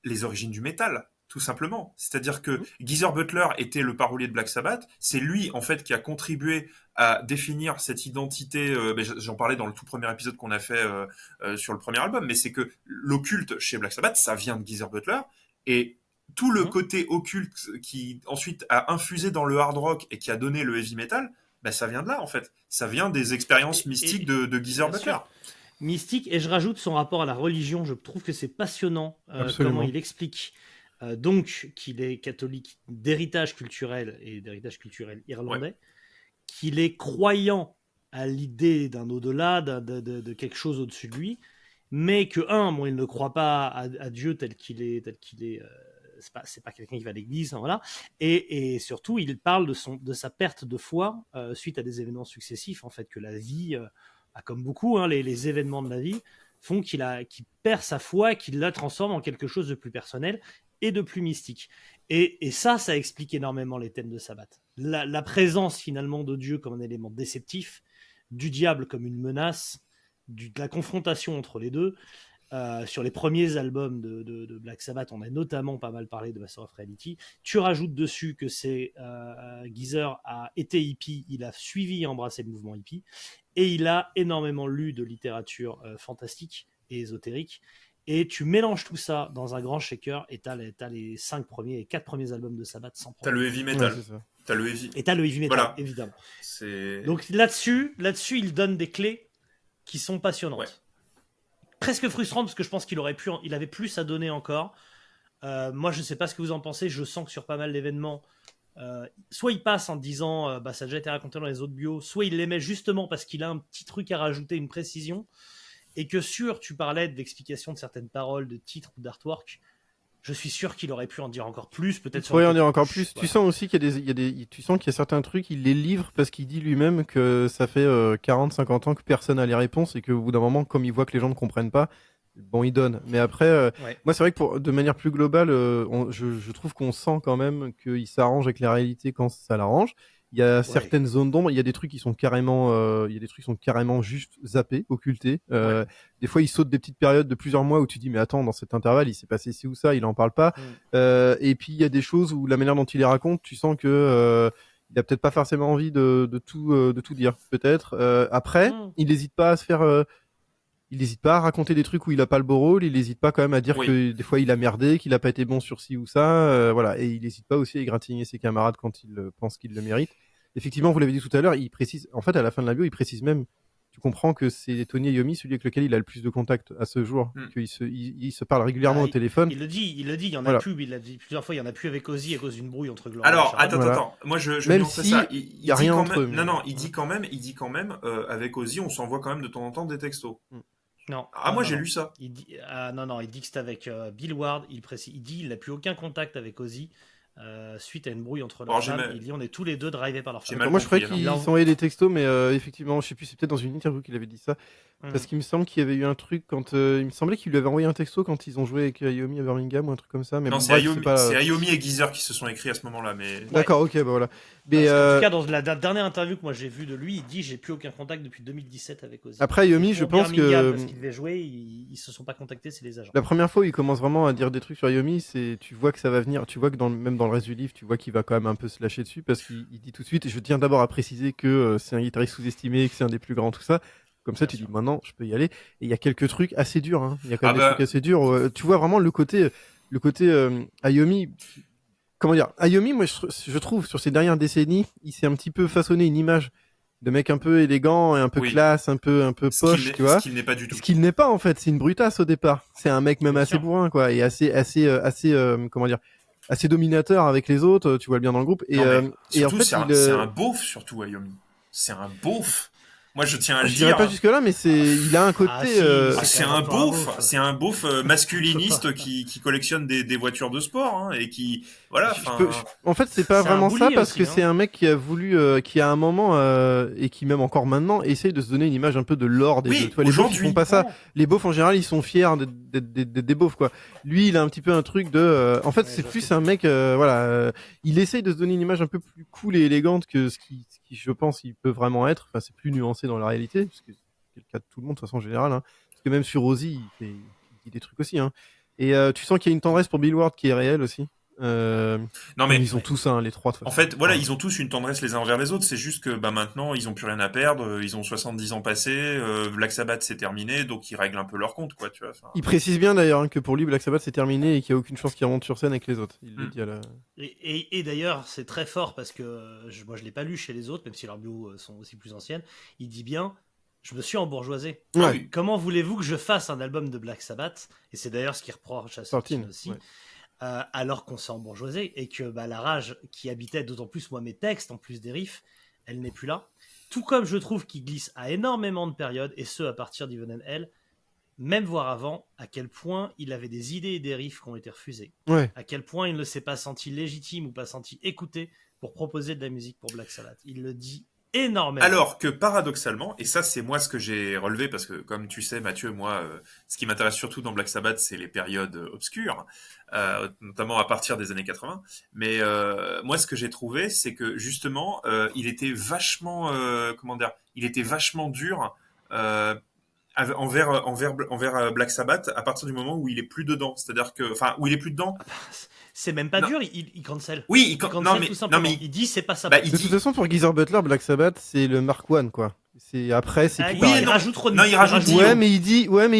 les origines du métal. Tout simplement. C'est-à-dire que Geezer Butler était le parolier de Black Sabbath. C'est lui, en fait, qui a contribué à définir cette identité. J'en parlais dans le tout premier épisode qu'on a fait sur le premier album, mais c'est que l'occulte chez Black Sabbath, ça vient de Geezer Butler. Et tout le côté occulte qui, ensuite, a infusé dans le hard rock et qui a donné le heavy metal, ça vient de là, en fait. Ça vient des expériences mystiques de Geezer Butler. Mystique, et je rajoute son rapport à la religion. Je trouve que c'est passionnant comment il explique. Donc, qu'il est catholique d'héritage culturel et d'héritage culturel irlandais, qu'il est croyant à l'idée d'un au-delà, de quelque chose au-dessus de lui, mais que, il ne croit pas à Dieu tel qu'il est, c'est pas quelqu'un qui va à l'église, voilà. Et surtout, il parle de sa perte de foi suite à des événements successifs, en fait, que la vie, comme beaucoup, les événements de la vie, font qu'il perd sa foi, qu'il la transforme en quelque chose de plus personnel et de plus mystique. Et ça explique énormément les thèmes de Sabbath. La présence finalement de Dieu comme un élément déceptif, du diable comme une menace, de la confrontation entre les deux. Sur les premiers albums de Black Sabbath, on a notamment pas mal parlé de Master of Reality. Tu rajoutes dessus que Geezer a été hippie, il a suivi et embrassé le mouvement hippie, et il a énormément lu de littérature fantastique et ésotérique. Et tu mélanges tout ça dans un grand shaker et t'as les 4 premiers albums de Sabbath sans problème. T'as le heavy metal. Ouais, t'as le heavy. Et t'as le heavy metal, voilà. Évidemment. C'est... Donc là-dessus, il donne des clés qui sont passionnantes. Ouais. Presque frustrant parce que je pense qu'il avait plus à donner encore. Moi, je sais pas ce que vous en pensez. Je sens que sur pas mal d'événements, soit il passe en disant ça a déjà été raconté dans les autres bios, soit il les met justement parce qu'il a un petit truc à rajouter, une précision. Et que tu parlais de l'explication de certaines paroles, de titres ou d'artwork, je suis sûr qu'il aurait pu en dire encore plus, peut-être. Il pourrait en dire encore plus. Ouais. Tu sens aussi qu'il y a certains trucs, il les livre parce qu'il dit lui-même que ça fait 40-50 ans que personne n'a les réponses et qu'au bout d'un moment, comme il voit que les gens ne comprennent pas, il donne. Mais après, moi c'est vrai que de manière plus globale, je trouve qu'on sent quand même qu'il s'arrange avec la réalité quand ça l'arrange. Il y a certaines zones d'ombre, il y a des trucs qui sont carrément, juste zappés, occultés. Des fois, il saute des petites périodes de plusieurs mois où tu dis, mais attends, dans cet intervalle, il s'est passé ci ou ça, il en parle pas. Et puis, il y a des choses où la manière dont il les raconte, tu sens que il a peut-être pas forcément envie de tout dire, peut-être. Après, il n'hésite pas à se faire il n'hésite pas à raconter des trucs où il a pas le beau rôle, il n'hésite pas quand même à dire Oui. que des fois il a merdé, qu'il a pas été bon sur ci ou ça, voilà, et il n'hésite pas aussi à égratigner ses camarades quand il pense qu'il le mérite. Effectivement, vous l'avez dit tout à l'heure, il précise, en fait, à la fin de la bio, il précise même, tu comprends que c'est Tony Iommi, celui avec lequel il a le plus de contact à ce jour, qu'il il se parle régulièrement Ah, au téléphone. Il le dit, il y en a Voilà. plus, il l'a dit plusieurs fois, il y en a plus avec Ozzy à cause d'une brouille entre Gloria Alors, et Sharon. attends. Moi, je Même nuancerais si ça. y a dit rien quand entre même... eux, mais- Non, il dit quand même, avec Ozzy, on s'envoie quand même de temps en temps des textos. Non. Ah, non, moi, non, j'ai non. lu ça. Il dit, non, il dit que c'était avec Bill Ward. Il dit il n'a plus aucun contact avec Ozzy suite à une brouille entre leurs Alors, j'ai femmes. mal- Il dit on est tous les deux drivés par leur J'ai femme. mal Moi, je croyais compris, qu'il alors. s'envoyait des textos, mais effectivement, je sais plus, c'est peut-être dans une interview qu'il avait dit ça. Parce qu'il me semble qu'il y avait eu un truc quand. Il me semblait qu'il lui avait envoyé un texto quand ils ont joué avec Iommi à Birmingham ou un truc comme ça. Mais Non, bon, c'est bref, Iommi, pas- c'est Iommi et Geezer qui se sont écrits à ce moment-là, mais... D'accord, ok, bah voilà. Mais Parce qu'en tout cas, dans la dernière interview que moi j'ai vue de lui, il dit j'ai plus aucun contact depuis 2017 avec Ozzy. après, Iommi, Et je pour pense Birmingham, que. parce qu'il devait jouer, ils se sont pas contactés, c'est les agents. La première fois où il commence vraiment à dire des trucs sur Iommi, c'est tu vois que ça va venir, tu vois que même dans le reste du livre, tu vois qu'il va quand même un peu se lâcher dessus parce qu'il dit tout de suite, je tiens d'abord à préciser que c'est un guitariste sous-estimé, que c'est un des plus grands, tout ça. Comme ça, Bien tu sûr. dis maintenant, je peux y aller. Et il y a quelques trucs assez durs. Hein. Il y a quand même Ah des bah. trucs assez durs. Tu vois vraiment le côté Iommi. Comment dire, Iommi, moi, je trouve sur ces dernières décennies, il s'est un petit peu façonné une image de mec un peu élégant et un peu Oui. classe, un peu poche, tu vois. Ce qu'il n'est pas du tout. Ce qu'il n'est pas en fait, c'est une brutasse au départ. C'est un mec même Bien assez sûr. bourrin quoi, et assez comment dire, assez dominateur avec les autres. Tu vois le bien dans le groupe. Et, Non, mais et en surtout, fait, c'est un beauf, surtout, Iommi. C'est un beauf. Moi, je tiens à le je dirais dire. pas jusque là, mais il a un côté. Ah, si, C'est quand un même pas un beauf, beauf. c'est un beauf masculiniste qui collectionne des voitures de sport, hein, et qui, voilà, En fait, c'est pas C'est un vraiment ça bully parce aussi, que hein. c'est un mec qui a voulu, qui à un moment et qui même encore maintenant essaye de se donner une image un peu de lord. Oui, Tu vois, les beaufs ils aujourd'hui. font pas ça. Les beaufs en général, ils sont fiers d'être des beaufs quoi. Lui, il a un petit peu un truc de. En fait, Ouais, c'est je vois plus ce que un mec, voilà. Il essaye de se donner une image un peu plus cool et élégante que ce qui je pense, il peut vraiment être. Enfin, c'est plus nuancé dans la réalité, parce que c'est le cas de tout le monde de façon générale. Hein. Parce que même sur Ozzy, il dit des trucs aussi. Hein. Et tu sens qu'il y a une tendresse pour Bill Ward qui est réelle aussi. Non, mais ils ont tous les trois. De toute en façon. fait, voilà, ils ont tous une tendresse les uns envers les autres. C'est juste que bah, maintenant, ils ont plus rien à perdre. Ils ont 70 ans passés. Black Sabbath, c'est terminé. Donc, ils règlent un peu leur compte, quoi. Tu vois, enfin... Il précise bien d'ailleurs hein, que pour lui, Black Sabbath c'est terminé et qu'il n'y a aucune chance qu'il remonte sur scène avec les autres. Il le dit à la. Et d'ailleurs, c'est très fort parce que moi je l'ai pas lu chez les autres, même si leurs bios sont aussi plus anciennes. Il dit bien je me suis embourgeoisé. Ah Ouais. oui. Comment voulez-vous que je fasse un album de Black Sabbath? Et c'est d'ailleurs ce qu'il reproche à Sorkin Sorkin, aussi. ouais. Alors qu'on s'est embourgeoisé et que la rage qui habitait d'autant plus moi mes textes, en plus des riffs, elle n'est plus là. Tout comme je trouve qu'il glisse à énormément de périodes, et ce à partir d'Even and Hell, même voire avant, à quel point il avait des idées et des riffs qui ont été refusés. Ouais. À quel point il ne s'est pas senti légitime ou pas senti écouté pour proposer de la musique pour Black Sabbath. Il le dit énormément. Alors que paradoxalement, et ça c'est moi ce que j'ai relevé, parce que comme tu sais Mathieu, moi ce qui m'intéresse surtout dans Black Sabbath c'est les périodes obscures, notamment à partir des années 80, mais moi ce que j'ai trouvé c'est que justement il était vachement, il était vachement dur envers Black Sabbath à partir du moment où il est plus dedans, c'est-à-dire que, enfin où il est plus dedans. C'est même pas Non. dur, il cancel. Oui, Il cancel non mais tout simplement. non mais Il dit c'est pas ça. bah, il De dit toute façon, pour Geezer Butler, Black Sabbath c'est le Mark I quoi. C'est après, c'est plus oui, pareil. il non. rajoute Ronnie. Non, il rajoute Dio. Ouais, mais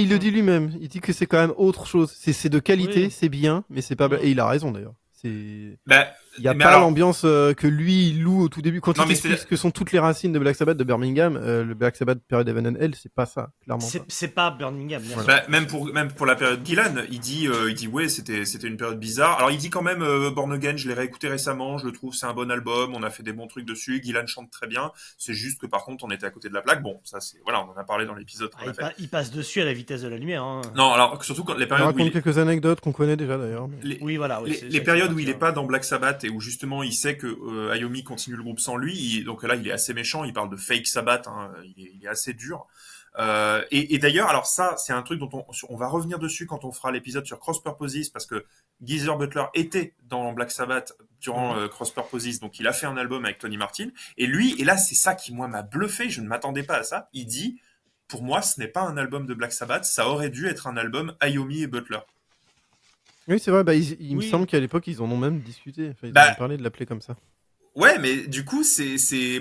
il le dit lui-même. Il dit que c'est quand même autre chose. C'est de qualité, Oui. c'est bien, mais c'est pas. Mm. Et il a raison d'ailleurs. Il y a mais pas alors- l'ambiance que lui il loue au tout début quand Non, il mais explique c'est- ce que sont toutes les racines de Black Sabbath de Birmingham. Le Black Sabbath période Heaven and Hell, c'est pas ça, clairement. Pas. C'est pas Birmingham, bien sûr. Bah, même pour la période Gillan, il dit ouais c'était une période bizarre. Alors il dit quand même Born Again, je l'ai réécouté récemment, je le trouve c'est un bon album, on a fait des bons trucs dessus, Gillan chante très bien. C'est juste que par contre on était à côté de la plaque. Bon ça c'est voilà, on en a parlé dans l'épisode qu'on a fait. Il passe dessus à la vitesse de la lumière. Hein. Non alors surtout quand les On périodes où raconte il, quelques anecdotes qu'on connaît déjà d'ailleurs. mais- les, Oui, voilà. Oui, les, c'est- les c'est- périodes c'est où il est parti, pas dans Black Sabbath et où justement il sait que Iommi continue le groupe sans lui, donc là il est assez méchant, il parle de fake Sabbath, hein, il est assez dur. Et d'ailleurs, alors ça, c'est un truc dont on va revenir dessus quand on fera l'épisode sur Cross Purposes, parce que Geezer Butler était dans Black Sabbath durant Cross Purposes, donc il a fait un album avec Tony Martin, et lui, et là c'est ça qui moi m'a bluffé, je ne m'attendais pas à ça, il dit, pour moi ce n'est pas un album de Black Sabbath, ça aurait dû être un album Iommi et Butler. Oui, c'est vrai. Il me Oui. semble qu'à l'époque ils en ont même discuté. Enfin, ils Bah, en ont parlé de l'appeler comme ça. Ouais, mais du coup,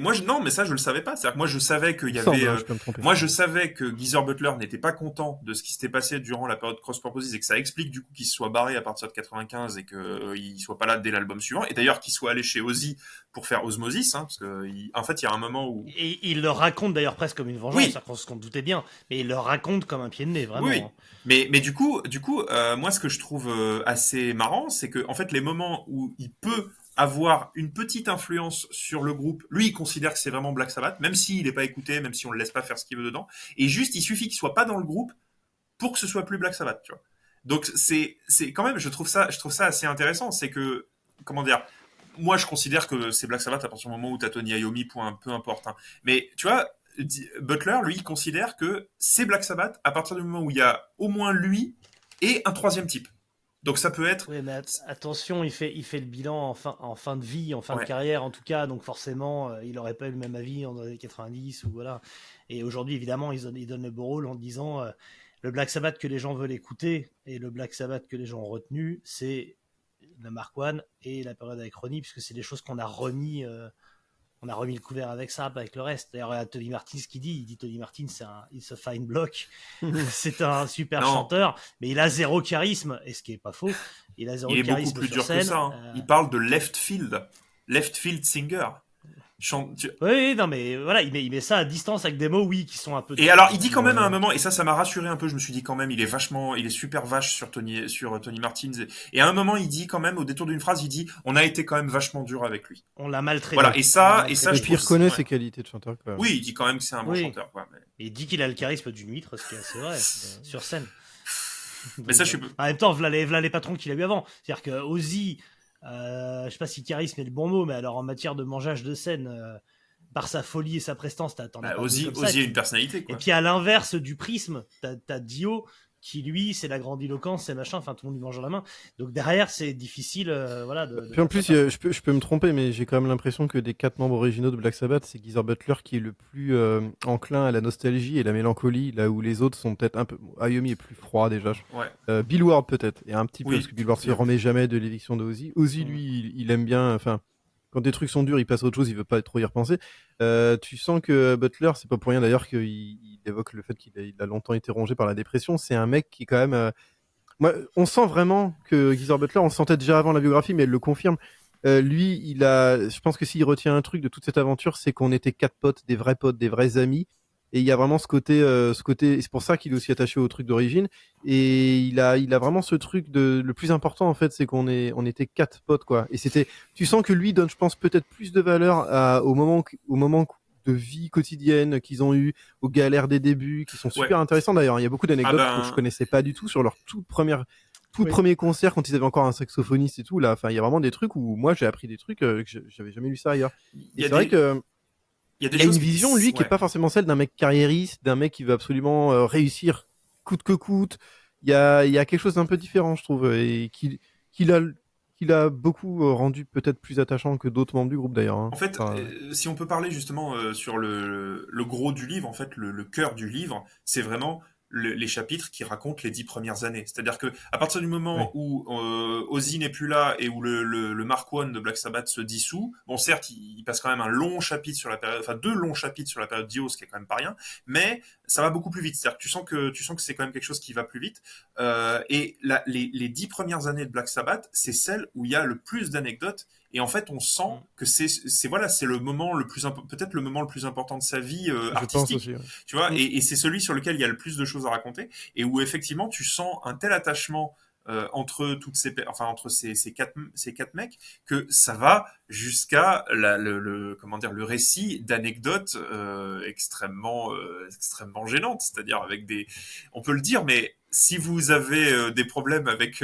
moi, non, mais ça, je le savais pas. C'est-à-dire que moi, je savais qu'il Il y me semble, avait, hein, je peux me tromper. moi, je savais que Geezer Butler n'était pas content de ce qui s'était passé durant la période Cross Purposes et que ça explique du coup qu'il se soit barré à partir de 95 et qu'il soit pas là dès l'album suivant. Et d'ailleurs, qu'il soit allé chez Ozzy pour faire Osmosis, hein, parce que, en fait, il y a un moment où, Et il le raconte d'ailleurs presque comme une vengeance, oui, c'est-à-dire qu'on doutait bien, mais il le raconte comme un pied de nez, oui, oui. vraiment. Hein. Mais du coup, moi, ce que je trouve assez marrant, c'est que en fait, les moments où il peut avoir une petite influence sur le groupe, lui, il considère que c'est vraiment Black Sabbath, même s'il n'est pas écouté, même si on le laisse pas faire ce qu'il veut dedans. Et juste, il suffit qu'il soit pas dans le groupe pour que ce soit plus Black Sabbath, tu vois. Donc c'est quand même, je trouve ça assez intéressant. C'est que, comment dire, moi, je considère que c'est Black Sabbath à partir du moment où t'as Tony Iommi, peu importe. Hein. Mais tu vois, Butler, lui, il considère que c'est Black Sabbath à partir du moment où il y a au moins lui et un troisième type. Donc ça peut être... Oui, mais attention, il fait le bilan en fin de vie, en fin de Ouais. carrière en tout cas, donc forcément, il n'aurait pas eu le même avis dans les années 90 ou voilà. Et aujourd'hui, évidemment, il donne le beau rôle en disant le Black Sabbath que les gens veulent écouter et le Black Sabbath que les gens ont retenu, c'est la Mark One et la période avec Ronnie, puisque c'est des choses qu'on a remis. On a remis le couvert avec ça, pas avec le reste. D'ailleurs, il y a Tony Martin qui dit Tony Martin, it's a fine block. C'est un super Non, chanteur, mais il a zéro charisme, et ce qui est pas faux. Il a zéro il est beaucoup charisme plus sur dur que scène. ça. Hein. Il parle de left field singer. Oui, non, mais voilà, il met ça à distance avec des mots, oui, qui sont un peu. Et alors, il dit quand même à un Ouais. moment, et ça m'a rassuré un peu. Je me suis dit quand même, il est super vache sur Tony Martin. Et à un moment, il dit quand même, au détour d'une phrase, il dit, on a été quand même vachement dur avec lui. On l'a maltraité. Voilà. Et ça, Et je puis il trouve, reconnaît ouais. ses qualités de chanteur quand même. Oui, il dit quand même que c'est un bon Oui. chanteur. Quoi, mais... Et il dit qu'il a le charisme d'une huître, ce qui est assez vrai, sur scène. Mais ça, je suis. En même temps, voilà les patrons qu'il a eu avant. C'est-à-dire que Ozzy, je sais pas si charisme est le bon mot, mais alors en matière de mangeage de scène, par sa folie et sa prestance, t'en as pas deux comme ça. Ozzy a une personnalité, quoi. Et puis à l'inverse du prisme, t'as Dio qui lui, c'est la grandiloquence, c'est machin, enfin tout le monde lui mange dans la main. Donc derrière, c'est difficile, voilà. Puis en plus, je peux me tromper, mais j'ai quand même l'impression que des 4 membres originaux de Black Sabbath, c'est Geezer Butler qui est le plus enclin à la nostalgie et la mélancolie, là où les autres sont peut-être un peu. Iommi est plus froid déjà. Ouais. Bill Ward peut-être, et un petit peu, Oui. parce que Bill Ward se remet jamais de l'éviction de Ozzy. Ozzy, lui, il aime bien. Enfin, quand des trucs sont durs, il passe à autre chose, il veut pas trop y repenser. Tu sens que Butler, c'est pas pour rien d'ailleurs qu'il évoque le fait qu'il a longtemps été rongé par la dépression. C'est un mec qui, quand même. Moi, on sent vraiment que Geezer Butler, on le sentait déjà avant la biographie, mais elle le confirme. Lui, je pense que s'il retient un truc de toute cette aventure, c'est qu'on était 4 potes, des vrais amis. Et il y a vraiment ce côté, c'est pour ça qu'il est aussi attaché au truc d'origine. Et il a vraiment ce truc le plus important, en fait, c'est on était 4 potes, quoi. Et tu sens que lui donne, je pense, peut-être plus de valeur au moment de vie quotidienne qu'ils ont eu, aux galères des débuts, qui sont super intéressants d'ailleurs. Il y a beaucoup d'anecdotes que je connaissais pas du tout sur leur tout premier concert quand ils avaient encore un saxophoniste et tout. Là, enfin, il y a vraiment des trucs où moi j'ai appris des trucs que j'avais jamais lu ça ailleurs. Et c'est vrai que il a une vision, lui, qui est pas forcément celle d'un mec carriériste, d'un mec qui veut absolument réussir coûte que coûte. Il y a quelque chose d'un peu différent, je trouve, et qu'il a beaucoup rendu peut-être plus attachant que d'autres membres du groupe d'ailleurs. Hein. En fait, si on peut parler justement sur le gros du livre, en fait, le cœur du livre, c'est vraiment les chapitres qui racontent les 10 premières années. C'est-à-dire que à partir du moment où Ozzy n'est plus là et où le Mark One de Black Sabbath se dissout, bon certes, il passe quand même un long chapitre sur la période, enfin 2 longs chapitres sur la période Dio, ce qui est quand même pas rien, mais ça va beaucoup plus vite. C'est-à-dire que tu sens que c'est quand même quelque chose qui va plus vite. Et les 10 premières années de Black Sabbath, c'est celles où il y a le plus d'anecdotes. Et en fait, on sent que c'est le moment peut-être le moment le plus important de sa vie artistique. Aussi, ouais. Tu vois, et c'est celui sur lequel il y a le plus de choses à raconter et où effectivement tu sens un tel attachement entre entre ces quatre mecs que ça va jusqu'à le récit d'anecdotes extrêmement gênantes, c'est-à-dire avec on peut le dire, mais si vous avez des problèmes avec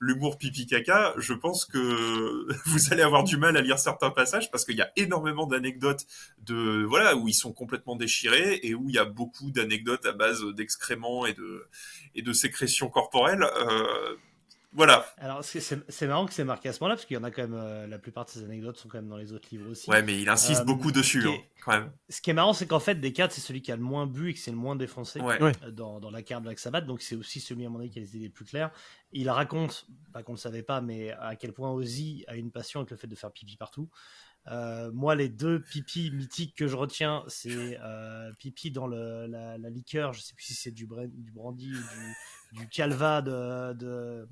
l'humour pipi caca, je pense que vous allez avoir du mal à lire certains passages parce qu'il y a énormément d'anecdotes où ils sont complètement déchirés et où il y a beaucoup d'anecdotes à base d'excréments et de sécrétions corporelles. Voilà. Alors, c'est marrant que c'est marqué à ce moment-là, parce qu'il y en a quand même, la plupart de ces anecdotes sont quand même dans les autres livres aussi. Ouais, mais il insiste beaucoup dessus, quand même. Ce qui est marrant, c'est qu'en fait, des 4, c'est celui qui a le moins bu et que c'est le moins défoncé dans la carte Black Sabbath, donc c'est aussi celui, à mon avis, qui a les idées les plus claires. Il raconte, pas qu'on ne le savait pas, mais à quel point Ozzy a une passion avec le fait de faire pipi partout. Moi, les deux pipis mythiques que je retiens, c'est pipi dans la liqueur, je sais plus si c'est du brandy ou du calva de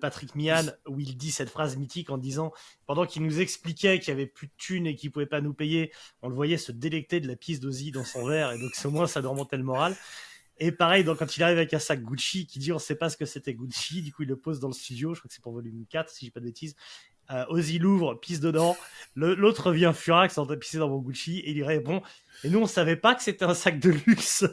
Patrick Mian, où il dit cette phrase mythique en disant, pendant qu'il nous expliquait qu'il y avait plus de thunes et qu'il pouvait pas nous payer, on le voyait se délecter de la pisse d'Ozzy dans son verre, et donc au moins ça lui remontait le moral. Et pareil, donc, quand il arrive avec un sac Gucci, qui dit on sait pas ce que c'était Gucci, du coup il le pose dans le studio, je crois que c'est pour volume 4 si j'ai pas de bêtises. Ozzy l'ouvre, pisse dedans, l'autre revient furax en train de pisser dans mon Gucci, et il lui répond, et nous on savait pas que c'était un sac de luxe.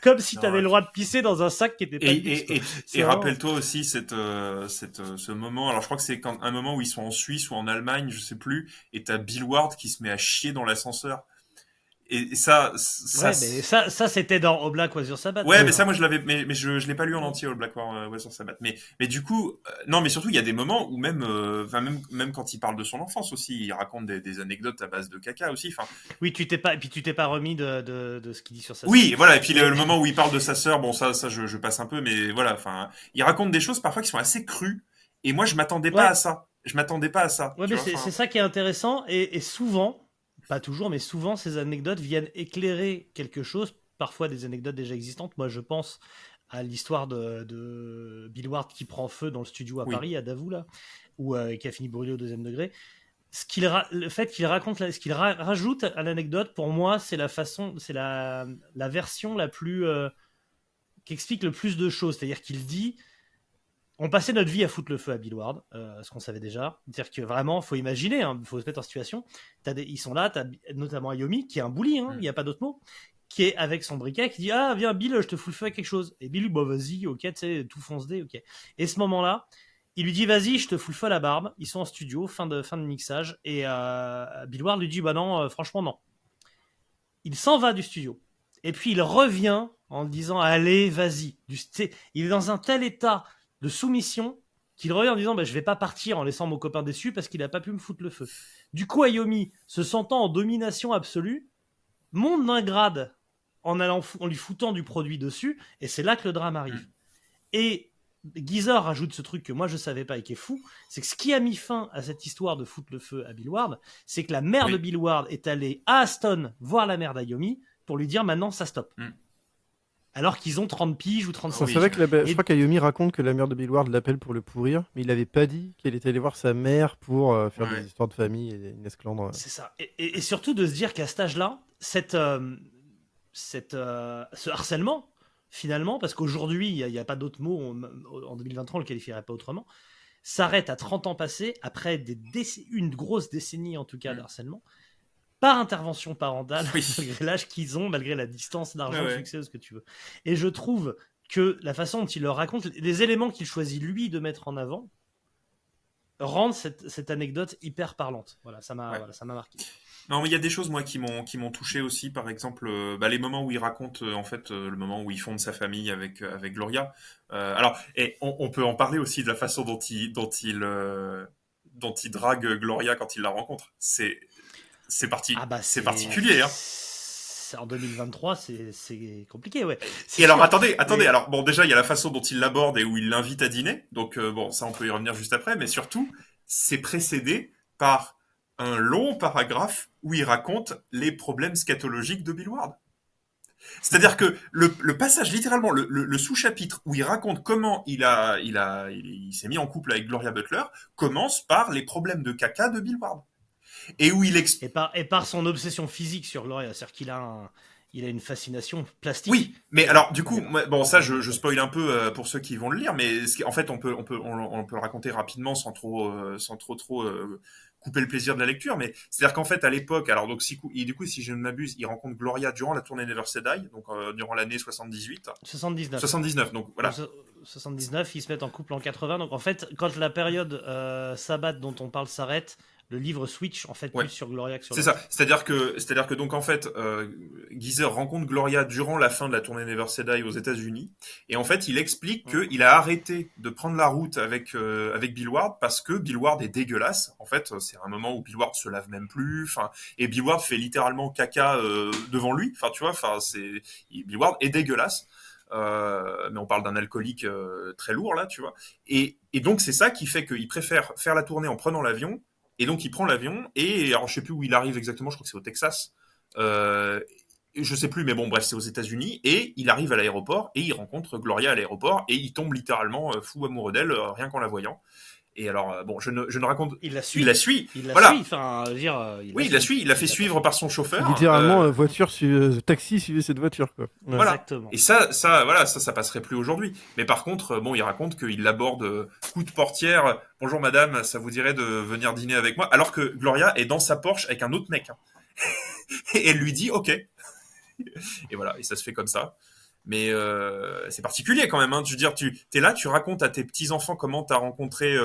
Comme si t'avais le droit de pisser dans un sac qui était pas de luxe. Et rappelle-toi aussi ce moment, alors je crois que c'est un moment où ils sont en Suisse ou en Allemagne, je sais plus, et t'as Bill Ward qui se met à chier dans l'ascenseur. Et ça, mais ça c'était dans All Black Was Your Sabbath. Ouais, mais ça, moi, je l'avais, mais je l'ai pas lu en entier, All Black Was Your Sabbath. Mais du coup, non, mais surtout, il y a des moments où même quand il parle de son enfance aussi, il raconte des anecdotes à base de caca aussi. Enfin. Oui, tu t'es pas remis de ce qu'il dit sur sa sœur. Oui, voilà. Et puis le moment où il parle de sa sœur, bon, ça, je passe un peu, mais voilà. Enfin, il raconte des choses parfois qui sont assez crues. Et moi, je m'attendais pas à ça. Ouais, mais c'est ça qui est intéressant, et souvent. Pas toujours, mais souvent, ces anecdotes viennent éclairer quelque chose, parfois des anecdotes déjà existantes. Moi, je pense à l'histoire de Bill Ward qui prend feu dans le studio à Paris, à Davout, là, qui a fini brûlé au 2e degré. Le fait qu'il raconte, ce qu'il rajoute à l'anecdote, pour moi, c'est la version la plus... qui explique le plus de choses. C'est-à-dire qu'il dit... On passait notre vie à foutre le feu à Bill Ward, ce qu'on savait déjà. C'est-à-dire que vraiment, il faut imaginer, il faut se mettre en situation. Ils sont là, t'as notamment Ayomi, qui est un bully, il n'y a pas d'autre mot, qui est avec son briquet, qui dit « Ah, viens Bill, je te fous le feu à quelque chose. » Et Bill, bah vas-y, ok, tu sais, tout fonce-dé, ok. Et ce moment-là, il lui dit « Vas-y, je te fous le feu à la barbe. » Ils sont en studio, fin de mixage, et Bill Ward lui dit « Bah non, franchement, non. » Il s'en va du studio. Et puis il revient en disant « Allez, vas-y. » Il est dans un tel état de soumission qu'il revient en disant je vais pas partir en laissant mon copain déçu parce qu'il a pas pu me foutre le feu. Du coup, Ayomi, se sentant en domination absolue, monte d'un grade en lui foutant du produit dessus, et c'est là que le drame arrive. Et Geezer rajoute ce truc que moi je savais pas et qui est fou, c'est que ce qui a mis fin à cette histoire de foutre le feu à Bill Ward, c'est que la mère de Bill Ward est allée à Aston voir la mère d'Ayomi pour lui dire maintenant ça stoppe. Alors qu'ils ont 30 piges ou 35 piges. C'est vrai que je crois qu'Ayomi raconte que la mère de Bill Ward l'appelle pour le pourrir, mais il n'avait pas dit qu'elle était allée voir sa mère pour faire des histoires de famille et une esclandre. C'est ça. Et surtout de se dire qu'à cet âge-là, ce harcèlement, finalement, parce qu'aujourd'hui, il n'y a pas d'autre mot, en 2023, on ne le qualifierait pas autrement, s'arrête à 30 ans passés, après une grosse décennie en tout cas de harcèlement, par intervention parentale, malgré l'âge qu'ils ont, malgré la distance d'argent, de succès, ce que tu veux. Et je trouve que la façon dont il leur raconte, les éléments qu'il choisit lui de mettre en avant, rendent cette anecdote hyper parlante. Voilà, ça m'a marqué. Non, mais il y a des choses moi qui m'ont touché aussi. Par exemple, les moments où il raconte en fait le moment où il fonde sa famille avec Gloria. Alors, et on peut en parler aussi de la façon dont il drague Gloria quand il la rencontre. C'est particulier, hein. En 2023, c'est compliqué, ouais. Et alors, attendez. Alors, bon, déjà, il y a la façon dont il l'aborde et où il l'invite à dîner. Donc, ça, on peut y revenir juste après. Mais surtout, c'est précédé par un long paragraphe où il raconte les problèmes scatologiques de Bill Ward. C'est-à-dire que le passage, littéralement, le sous-chapitre où il raconte comment il s'est mis en couple avec Gloria Butler, commence par les problèmes de caca de Bill Ward. Et où il et par son obsession physique sur Gloria, c'est-à-dire qu'il a une fascination plastique. Oui, mais alors du coup, bon, ça je spoil un peu pour ceux qui vont le lire, mais en fait on peut le raconter rapidement sans trop couper le plaisir de la lecture. Mais c'est-à-dire qu'en fait à l'époque, alors donc si je ne m'abuse, il rencontre Gloria durant la tournée Never Say Die, donc durant l'année 78. 79, donc voilà. 79, ils se mettent en couple en 80, donc en fait quand la période Sabbath dont on parle s'arrête, le livre switch en fait plus sur Gloria que sur c'est ça. C'est-à-dire que donc en fait Geezer rencontre Gloria durant la fin de la tournée Never Say Die aux États-Unis, et en fait il explique qu'il a arrêté de prendre la route avec Bill Ward parce que Bill Ward est dégueulasse. En fait, c'est un moment où Bill Ward se lave même plus, et Bill Ward fait littéralement caca devant lui. Tu vois, Bill Ward est dégueulasse. Mais on parle d'un alcoolique très lourd là, tu vois. Et donc c'est ça qui fait qu'il préfère faire la tournée en prenant l'avion Et donc, il prend l'avion, et alors, je sais plus où il arrive exactement, je crois que c'est au Texas. Je sais plus, mais bon, bref, c'est aux États-Unis, et il arrive à l'aéroport, et il rencontre Gloria à l'aéroport, et il tombe littéralement fou amoureux d'elle, rien qu'en la voyant. Et alors, bon, je ne raconte... Il la Il la suit, voilà. voilà. Enfin, je veux dire, Oui, il la suit, il la fait suivre par son chauffeur. Littéralement, taxi suivait cette voiture, quoi. Ouais. Voilà. Exactement. Et voilà, ça passerait plus aujourd'hui. Mais par contre, bon, il raconte qu'il l'aborde coup de portière. Bonjour madame, ça vous dirait de venir dîner avec moi? Alors que Gloria est dans sa Porsche avec un autre mec. Hein. Et elle lui dit OK. Et voilà, et ça se fait comme ça. Mais c'est particulier quand même. Hein. Je veux dire, tu es là, tu racontes à tes petits-enfants comment tu as rencontré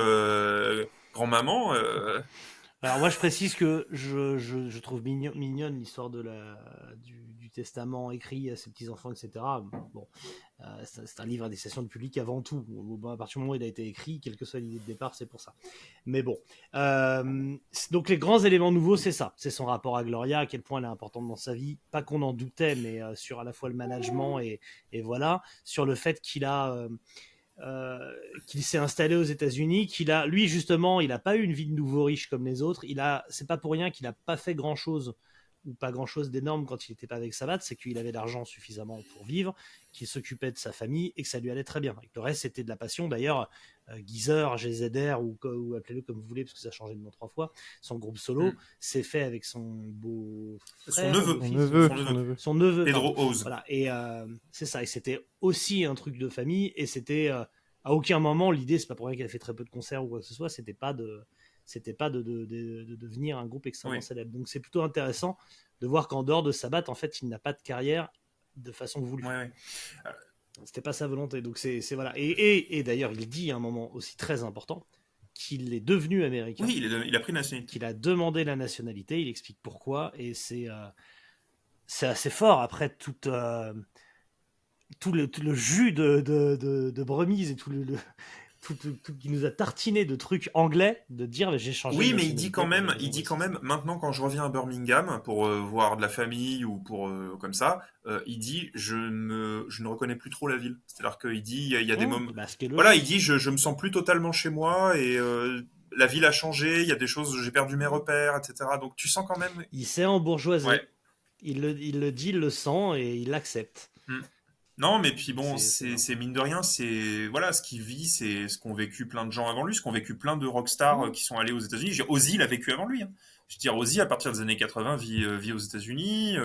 grand-maman. Alors moi je précise que je trouve mignonne l'histoire du testament écrit à ses petits-enfants, etc. Bon, c'est un livre à destination du public avant tout. Bon, à partir du moment où il a été écrit, quelle que soit l'idée de départ, c'est pour ça. Mais bon. Donc les grands éléments nouveaux, c'est ça. C'est son rapport à Gloria, à quel point elle est importante dans sa vie. Pas qu'on en doutait, mais sur à la fois le management et voilà. Sur le fait qu'il s'est installé aux États-Unis, lui justement, il n'a pas eu une vie de nouveau riche comme les autres. C'est pas pour rien qu'il n'a pas fait grand-chose ou pas grand-chose d'énorme quand il n'était pas avec Sabat, c'est qu'il avait l'argent suffisamment pour vivre, qu'il s'occupait de sa famille et que ça lui allait très bien. Et que le reste, c'était de la passion. D'ailleurs, Geezer, GZR ou appelez-le comme vous voulez, parce que ça a changé de nom 3 fois, son groupe solo s'est fait avec son beau frère, son neveu, Pedro Oz. Voilà, et c'est ça. Et c'était aussi un truc de famille, et c'était à aucun moment l'idée, c'est pas pour rien qu'elle a fait très peu de concerts ou quoi que ce soit, c'était pas de devenir un groupe extrêmement célèbre. Donc c'est plutôt intéressant de voir qu'en dehors de Sabbath, en fait, il n'a pas de carrière de façon voulue. C'était pas sa volonté. Donc c'est voilà. Et d'ailleurs, il dit à un moment aussi très important qu'il est devenu américain. Oui, il a pris la nationalité. Qu'il a demandé la nationalité. Il explique pourquoi. Et c'est assez fort après tout le jus de Bremise et tout qui nous a tartiné de trucs anglais, de dire j'ai changé. Oui, mais il dit quand même, maintenant quand je reviens à Birmingham pour voir de la famille ou pour comme ça, il dit je ne reconnais plus trop la ville. C'est-à-dire qu'il dit il y a des moments, voilà, il dit je me sens plus totalement chez moi et la ville a changé, il y a des choses, j'ai perdu mes repères, etc. Donc tu sens quand même. Il s'est embourgeoisé. Ouais. Il le dit, il le sent et il l'accepte. Non, mais puis bon, c'est mine de rien, c'est voilà, ce qu'il vit, c'est ce qu'ont vécu plein de gens avant lui, ce qu'ont vécu plein de rockstars qui sont allés aux États-Unis. Ozzy l'a vécu avant lui. Hein. Je veux dire, Ozzy, à partir des années 80, vit aux États-Unis.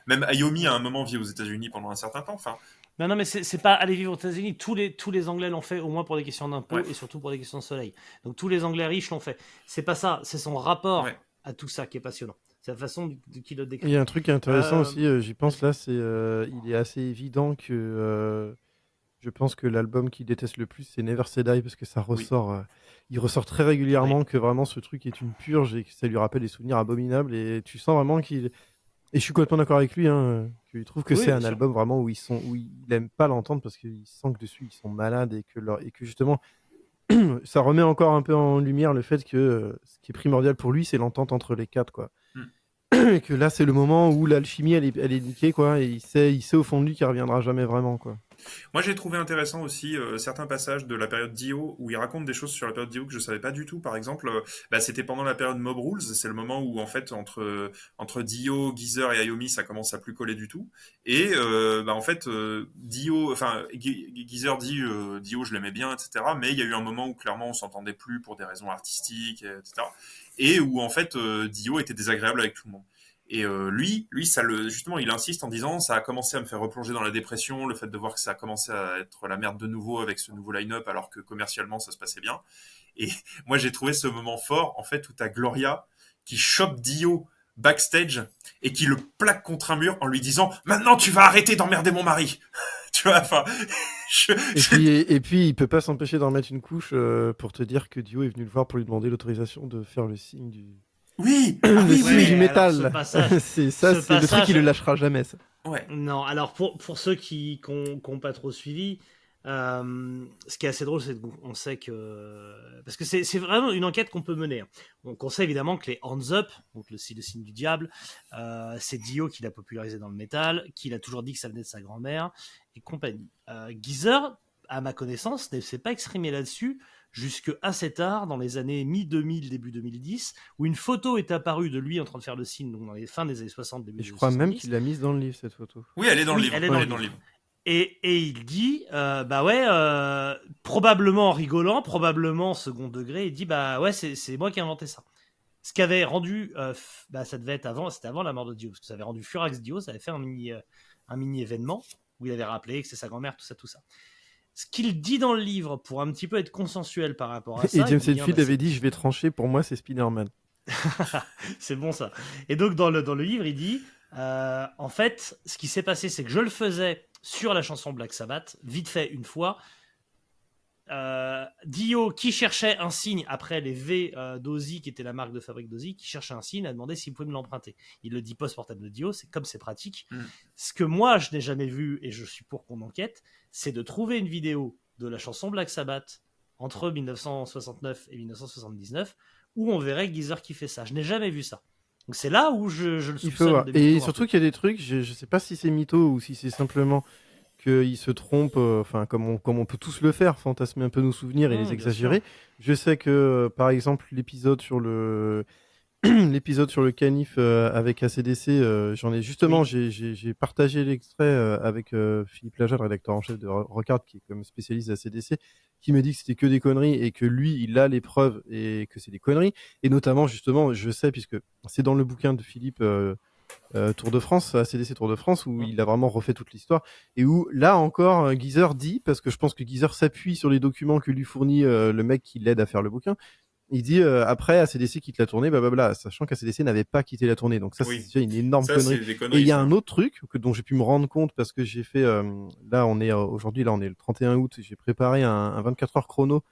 Même Ayomi, à un moment, vit aux États-Unis pendant un certain temps. Enfin. Non, mais c'est pas aller vivre aux États-Unis. Tous les Anglais l'ont fait, au moins pour des questions d'impôts et surtout pour des questions de soleil. Donc tous les Anglais riches l'ont fait. C'est pas ça, c'est son rapport à tout ça qui est passionnant. C'est la façon qu'il le décrit. Il y a un truc intéressant aussi, j'y pense là, c'est il est assez évident que je pense que l'album qu'il déteste le plus, c'est Never Say Die, parce que ça ressort, il ressort très régulièrement que vraiment ce truc est une purge et que ça lui rappelle des souvenirs abominables. Et tu sens vraiment qu'il... Et je suis complètement d'accord avec lui, hein, qu'il trouve que c'est un album vraiment où il aime pas l'entendre parce qu'il sent que dessus ils sont malades et que justement ça remet encore un peu en lumière le fait que ce qui est primordial pour lui, c'est l'entente entre les quatre, quoi. Et que là, c'est le moment où l'alchimie, elle est niquée, quoi. Et il sait au fond de lui qu'il reviendra jamais vraiment, quoi. Moi, j'ai trouvé intéressant aussi certains passages de la période Dio où il raconte des choses sur la période Dio que je savais pas du tout. Par exemple, c'était pendant la période Mob Rules. C'est le moment où, en fait, entre Dio, Geezer et Ayomi, ça commence à plus coller du tout. Et en fait, Geezer dit Dio, je l'aimais bien, etc. Mais il y a eu un moment où clairement on s'entendait plus pour des raisons artistiques, etc. Et où en fait Dio était désagréable avec tout le monde. Et lui, justement, il insiste en disant ça a commencé à me faire replonger dans la dépression, le fait de voir que ça a commencé à être la merde de nouveau avec ce nouveau line-up, alors que commercialement ça se passait bien. Et moi j'ai trouvé ce moment fort, en fait, où t'as Gloria qui chope Dio backstage et qui le plaque contre un mur en lui disant maintenant tu vas arrêter d'emmerder mon mari. Tu vois, enfin. Et puis il peut pas s'empêcher d'en mettre une couche pour te dire que Dio est venu le voir pour lui demander l'autorisation de faire le signe du. Oui, le signe du métal. C'est le truc qui le lâchera jamais, ça. Ouais. Non, alors pour ceux qui n'ont pas trop suivi, ce qui est assez drôle, c'est qu'on sait que... Parce que c'est vraiment une enquête qu'on peut mener. Donc on sait évidemment que les Hands Up, donc le signe du diable, c'est Dio qui l'a popularisé dans le métal, qu'il a toujours dit que ça venait de sa grand-mère, et compagnie. Geezer, à ma connaissance, ne s'est pas exprimé là-dessus, jusque assez tard, dans les années mi-2000, début 2010, où une photo est apparue de lui en train de faire le signe, donc dans les fins des années 60, début Et des je années crois même 70. qu'il l'a mise dans le livre, cette photo. Oui, elle est dans le Oui, livre. elle est dans Elle le est dans le livre. livre. Et il dit, bah ouais, probablement en rigolant, probablement second degré, il dit, bah ouais, c'est moi qui ai inventé ça. Ce qui avait rendu, ça devait être avant, c'était avant la mort de Dio, parce que ça avait rendu furax Dio, ça avait fait un mini événement où il avait rappelé que c'est sa grand-mère, tout ça. Ce qu'il dit dans le livre, pour un petit peu être consensuel par rapport à ça, Et James il dit, Hetfield avait dit, je vais trancher, pour moi c'est Spider-Man. c'est bon ça. Et donc dans le livre, il dit, en fait, ce qui s'est passé, c'est que je le faisais sur la chanson Black Sabbath, vite fait une fois. Dio, qui cherchait un signe après les V d'Ozzy, qui était la marque de fabrique d'Ozzy, qui cherchait un signe, a demandé s'il pouvait me l'emprunter. Il le dit post-mortem de Dio, c'est comme c'est pratique. Ce que moi je n'ai jamais vu, et je suis pour qu'on enquête, c'est de trouver une vidéo de la chanson Black Sabbath entre 1969 et 1979 où on verrait Geezer qui fait ça. Je n'ai jamais vu ça. Donc c'est là où je le Il faut soupçonne voir. de Et mytho un surtout peu. qu'il y a des trucs, je sais pas si c'est mytho ou si c'est simplement qu'il se trompe, enfin comme on peut tous le faire, fantasmer un peu nos souvenirs et les Bien exagérer. sûr. Je sais que par exemple l'épisode sur le l'épisode sur le canif avec ACDC, j'en ai justement, Oui. j'ai partagé l'extrait avec Philippe Laja, le rédacteur en chef de Rockart, qui est comme spécialiste d'ACDC, qui me dit que c'était que des conneries et que lui, il a les preuves et que c'est des conneries. Et notamment, justement, je sais, puisque c'est dans le bouquin de Philippe Tour de France, ACDC Tour de France, où il a vraiment refait toute l'histoire et où là encore, Geezer dit, parce que je pense que Geezer s'appuie sur les documents que lui fournit le mec qui l'aide à faire le bouquin. Il dit après ACDC quitte la tournée, blablabla, sachant qu'ACDC n'avait pas quitté la tournée. Donc ça, Oui. c'est déjà une énorme Ça, connerie. c'est des Et conneries. il y a ça. un autre truc dont j'ai pu me rendre compte parce que j'ai fait, là on est aujourd'hui, là on est le 31 août, j'ai préparé un 24 heures chrono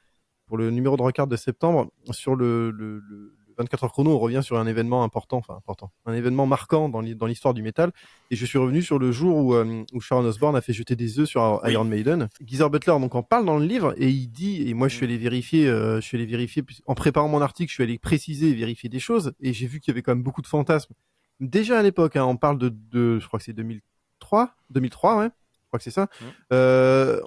pour le numéro de Rockart de septembre. Sur le 24 heures chrono, on revient sur un événement important, un événement marquant dans l'histoire du métal. Et je suis revenu sur le jour où Sharon Osbourne a fait jeter des œufs sur Iron Maiden. Geezer Butler donc en parle dans le livre et il dit, et moi je suis allé vérifier, en préparant mon article, je suis allé préciser et vérifier des choses et j'ai vu qu'il y avait quand même beaucoup de fantasmes. Déjà à l'époque, on parle de je crois que c'est 2003, ouais. Je crois que c'est ça.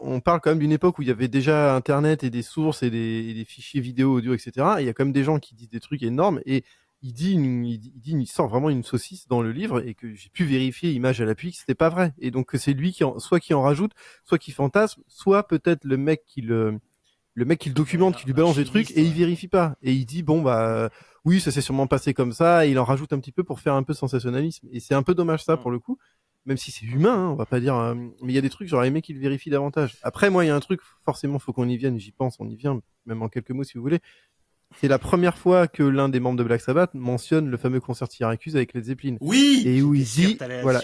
On parle quand même d'une époque où il y avait déjà Internet et des sources et des fichiers vidéo, audio, etc. Et il y a quand même des gens qui disent des trucs énormes. Et il sort vraiment une saucisse dans le livre et que j'ai pu vérifier image à l'appui que c'était pas vrai. Et donc que c'est lui soit qui en rajoute, soit qui fantasme, soit peut-être le mec qui le documente, qui lui balance des trucs et il vérifie pas. Et il dit bon oui, ça s'est sûrement passé comme ça. Et il en rajoute un petit peu pour faire un peu sensationnalisme. Et c'est un peu dommage ça pour le coup. Même si c'est humain, on va pas dire. Mais il y a des trucs, j'aurais aimé qu'il vérifie davantage. Après, moi, il y a un truc, forcément, faut qu'on y vienne. J'y pense, on y vient, même en quelques mots si vous voulez. C'est la première fois que l'un des membres de Black Sabbath mentionne le fameux concert Syracuse avec Led Zeppelin. Oui. Et où il dit,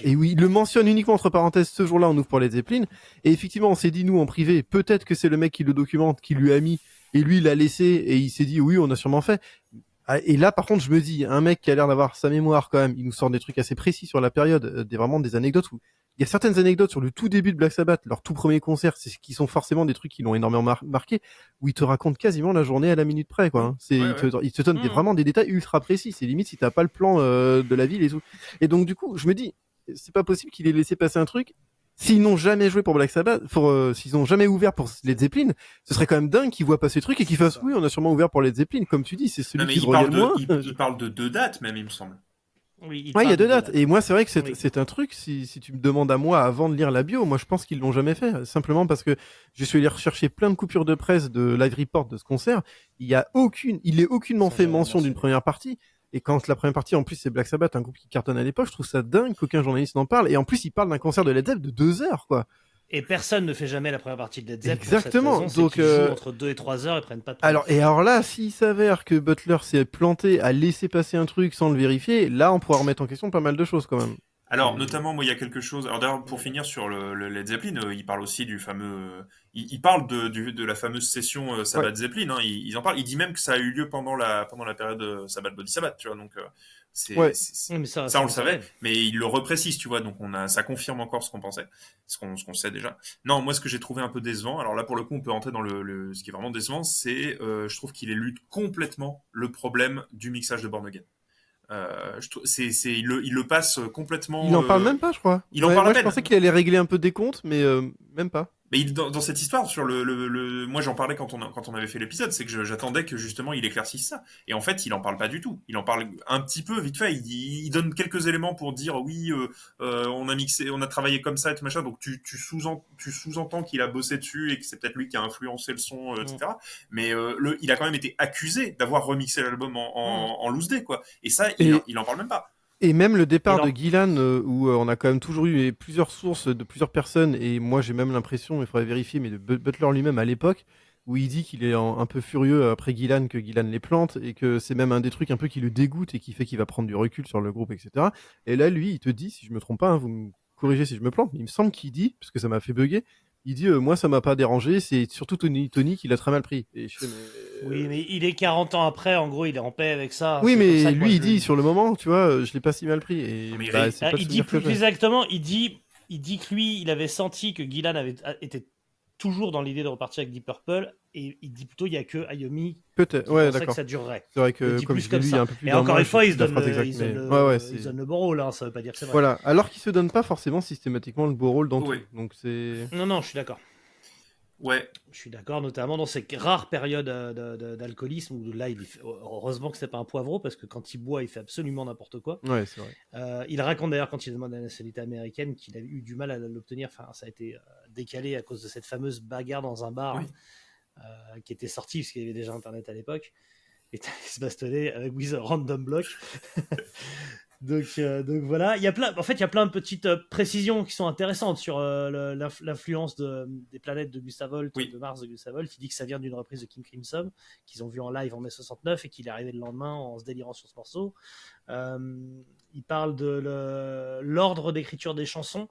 et où il le mentionne uniquement entre parenthèses. Ce jour-là, on ouvre pour Led Zeppelin. Et effectivement, on s'est dit nous en privé, peut-être que c'est le mec qui le documente, qui lui a mis, et lui il l'a laissé, et il s'est dit oui, on a sûrement fait. Et là, par contre, je me dis, un mec qui a l'air d'avoir sa mémoire quand même, il nous sort des trucs assez précis sur la période, vraiment des anecdotes où il y a certaines anecdotes sur le tout début de Black Sabbath, leur tout premier concert, qui sont forcément des trucs qui l'ont énormément marqué, où il te raconte quasiment la journée à la minute près, quoi. Hein. Il te donne vraiment des détails ultra précis. C'est limite si t'as pas le plan de la ville et tout. Et donc du coup, je me dis, c'est pas possible qu'il ait laissé passer un truc. S'ils n'ont jamais joué pour Black Sabbath, s'ils n'ont jamais ouvert pour Led Zeppelin, ce serait quand même dingue qu'ils voient passer ce truc et qu'ils fassent oui, on a sûrement ouvert pour Led Zeppelin, comme tu dis, c'est celui qui se revient le moins. Il parle de 2 dates même, il me semble. Oui, il y a 2 dates. Et moi, c'est vrai que c'est un truc, si tu me demandes à moi avant de lire la bio, moi je pense qu'ils l'ont jamais fait. Simplement parce que je suis allé rechercher plein de coupures de presse de live report de ce concert. Il est aucunement fait mention d'une première partie. Et quand la première partie, en plus, c'est Black Sabbath, un groupe qui cartonne à l'époque, je trouve ça dingue qu'aucun journaliste n'en parle. Et en plus, il parle d'un concert de Led Zeppelin de 2 heures, quoi. Et personne ne fait jamais la première partie de Led Zeppelin. Exactement. Pour cette raison, donc, jouent entre 2 et 3 heures et prennent pas de temps. Alors là, s'il s'avère que Butler s'est planté à laisser passer un truc sans le vérifier, là, on pourra remettre en question pas mal de choses, quand même. Alors, notamment, moi, il y a quelque chose. Alors, d'ailleurs, pour finir sur le Led Zeppelin, il parle aussi du fameux. Il parle de la fameuse session Sabbath Zeppelin. Hein, ils en parlent. Il dit même que ça a eu lieu pendant la période Sabbath Body Sabbath, tu vois. Donc, mais ça on le savait, mais il le reprécise, tu vois. Donc, ça confirme encore ce qu'on pensait, ce qu'on sait déjà. Non, moi, ce que j'ai trouvé un peu décevant. Alors là, pour le coup, on peut rentrer dans ce qui est vraiment décevant, c'est, je trouve qu'il élude complètement le problème du mixage de Born Again. Il le passe complètement. Il en parle même pas, je crois. Il en parle à peine. Je pensais qu'il allait régler un peu des comptes, mais même pas. Mais dans cette histoire, sur moi j'en parlais quand on avait fait l'épisode, c'est que j'attendais que justement il éclaircisse ça. Et en fait, il en parle pas du tout. Il en parle un petit peu vite fait. Il donne quelques éléments pour dire oui, on a travaillé comme ça et tout machin. Donc tu sous-entends qu'il a bossé dessus et que c'est peut-être lui qui a influencé le son, etc. Mais il a quand même été accusé d'avoir remixé l'album en loose day, quoi. Et ça, Et- il en parle même pas. Et même le départ Et de alors- Gillan, où on a quand même toujours eu plusieurs sources de plusieurs personnes, et moi j'ai même l'impression, il faudrait vérifier, mais de Butler lui-même à l'époque, où il dit qu'il est un peu furieux après Gillan, que Gillan les plante, et que c'est même un des trucs un peu qui le dégoûte et qui fait qu'il va prendre du recul sur le groupe, etc. Et là, lui, il te dit, si je me trompe pas, hein, vous me corrigez si je me plante, mais il me semble qu'il dit, parce que ça m'a fait bugger, il dit moi ça m'a pas dérangé, c'est surtout Tony qui l'a très mal pris. Et je fais, Oui, mais il est 40 ans après, en gros, il est en paix avec ça. oui, C'est comme ça mais que moi, lui, je il le dit lis. sur le moment, tu vois, je l'ai pas si mal pris. Et Mais bah, il- c'est pas le Il dit souvenir que plus j'ai. exactement, il dit que lui, il avait senti que Gillan était toujours dans l'idée de repartir avec Deep Purple, et il dit plutôt il y a que Ayomi Peut-être, qui ouais, pensait que d'accord. ça durerait. C'est vrai Il le que dit comme plus je l'ai comme lu il y a ça. un peu plus Et d'un encore mois, une fois, j'ai il se plus la donne phrase le, exacte, il se donne mais le, ouais, ouais, il se donne le beau rôle, hein, ça veut pas dire que c'est vrai. voilà. Alors qu'il se donne pas forcément systématiquement le beau rôle dans Oui. tout. Donc c'est. Non, je suis d'accord. Ouais. Je suis d'accord, notamment dans ces rares périodes d'alcoolisme où là, heureusement que c'est pas un poivreau parce que quand il boit, il fait absolument n'importe quoi. Ouais, c'est vrai. Il raconte d'ailleurs quand il demande la nationalité américaine qu'il a eu du mal à l'obtenir. Enfin, ça a été décalé à cause de cette fameuse bagarre dans un bar Oui. qui était sortie parce qu'il y avait déjà Internet à l'époque. Et il se bastonnait avec With a Random Block. Donc voilà, il y a plein de petites précisions qui sont intéressantes sur l'influence des planètes de Gustav Holt, Oui. de Mars de Gustav Holt. Il dit que ça vient d'une reprise de King Crimson qu'ils ont vu en live en mai 69 et qu'il est arrivé le lendemain en se délirant sur ce morceau. Il parle de l'ordre d'écriture des chansons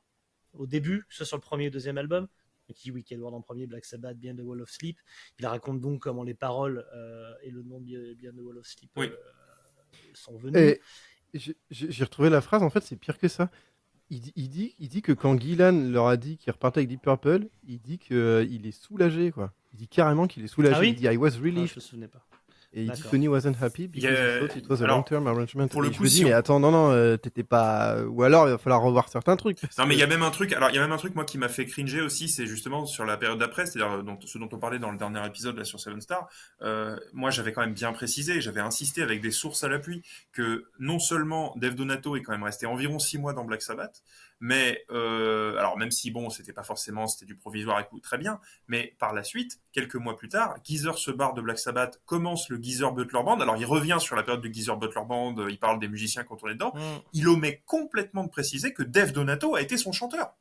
au début, que ce soit sur le premier et deuxième album. Il dit Wicked World en premier, Black Sabbath, Beyond the Wall of Sleep. Il raconte donc comment les paroles et le nom de Beyond the Wall of Sleep Oui. sont venus. Et j'ai retrouvé la phrase. En fait, c'est pire que ça. Il dit que quand Gillan leur a dit qu'il repartait avec Deep Purple, il dit qu'il est soulagé, quoi. Il dit carrément qu'il est soulagé. Ah oui Il dit I was Ah, relieved. je me souvenais pas. Et il dit D'accord. Tony wasn't happy because he thought it was a Alors, long-term arrangement. pour le Et je coup, me dis, si mais on- attends, non, t'étais pas. Ou alors il va falloir revoir certains trucs. parce Non, mais que- il y a même un truc. Alors, il y a même un truc moi qui m'a fait cringer aussi, c'est justement sur la période d'après, c'est-à-dire ce dont on parlait dans le dernier épisode là sur Seven Star. Moi, j'avais quand même bien précisé, j'avais insisté avec des sources à l'appui que non seulement Dave Donato est quand même resté environ 6 mois dans Black Sabbath, mais alors même si bon, c'était du provisoire, écoute, très bien, mais par la suite, quelques mois plus tard, Geezer se barre de Black Sabbath, commence le Geezer Butler Band. Alors, il revient sur la période du Geezer Butler Band, il parle des musiciens quand on est dedans. Il omet complètement de préciser que Dave Donato a été son chanteur.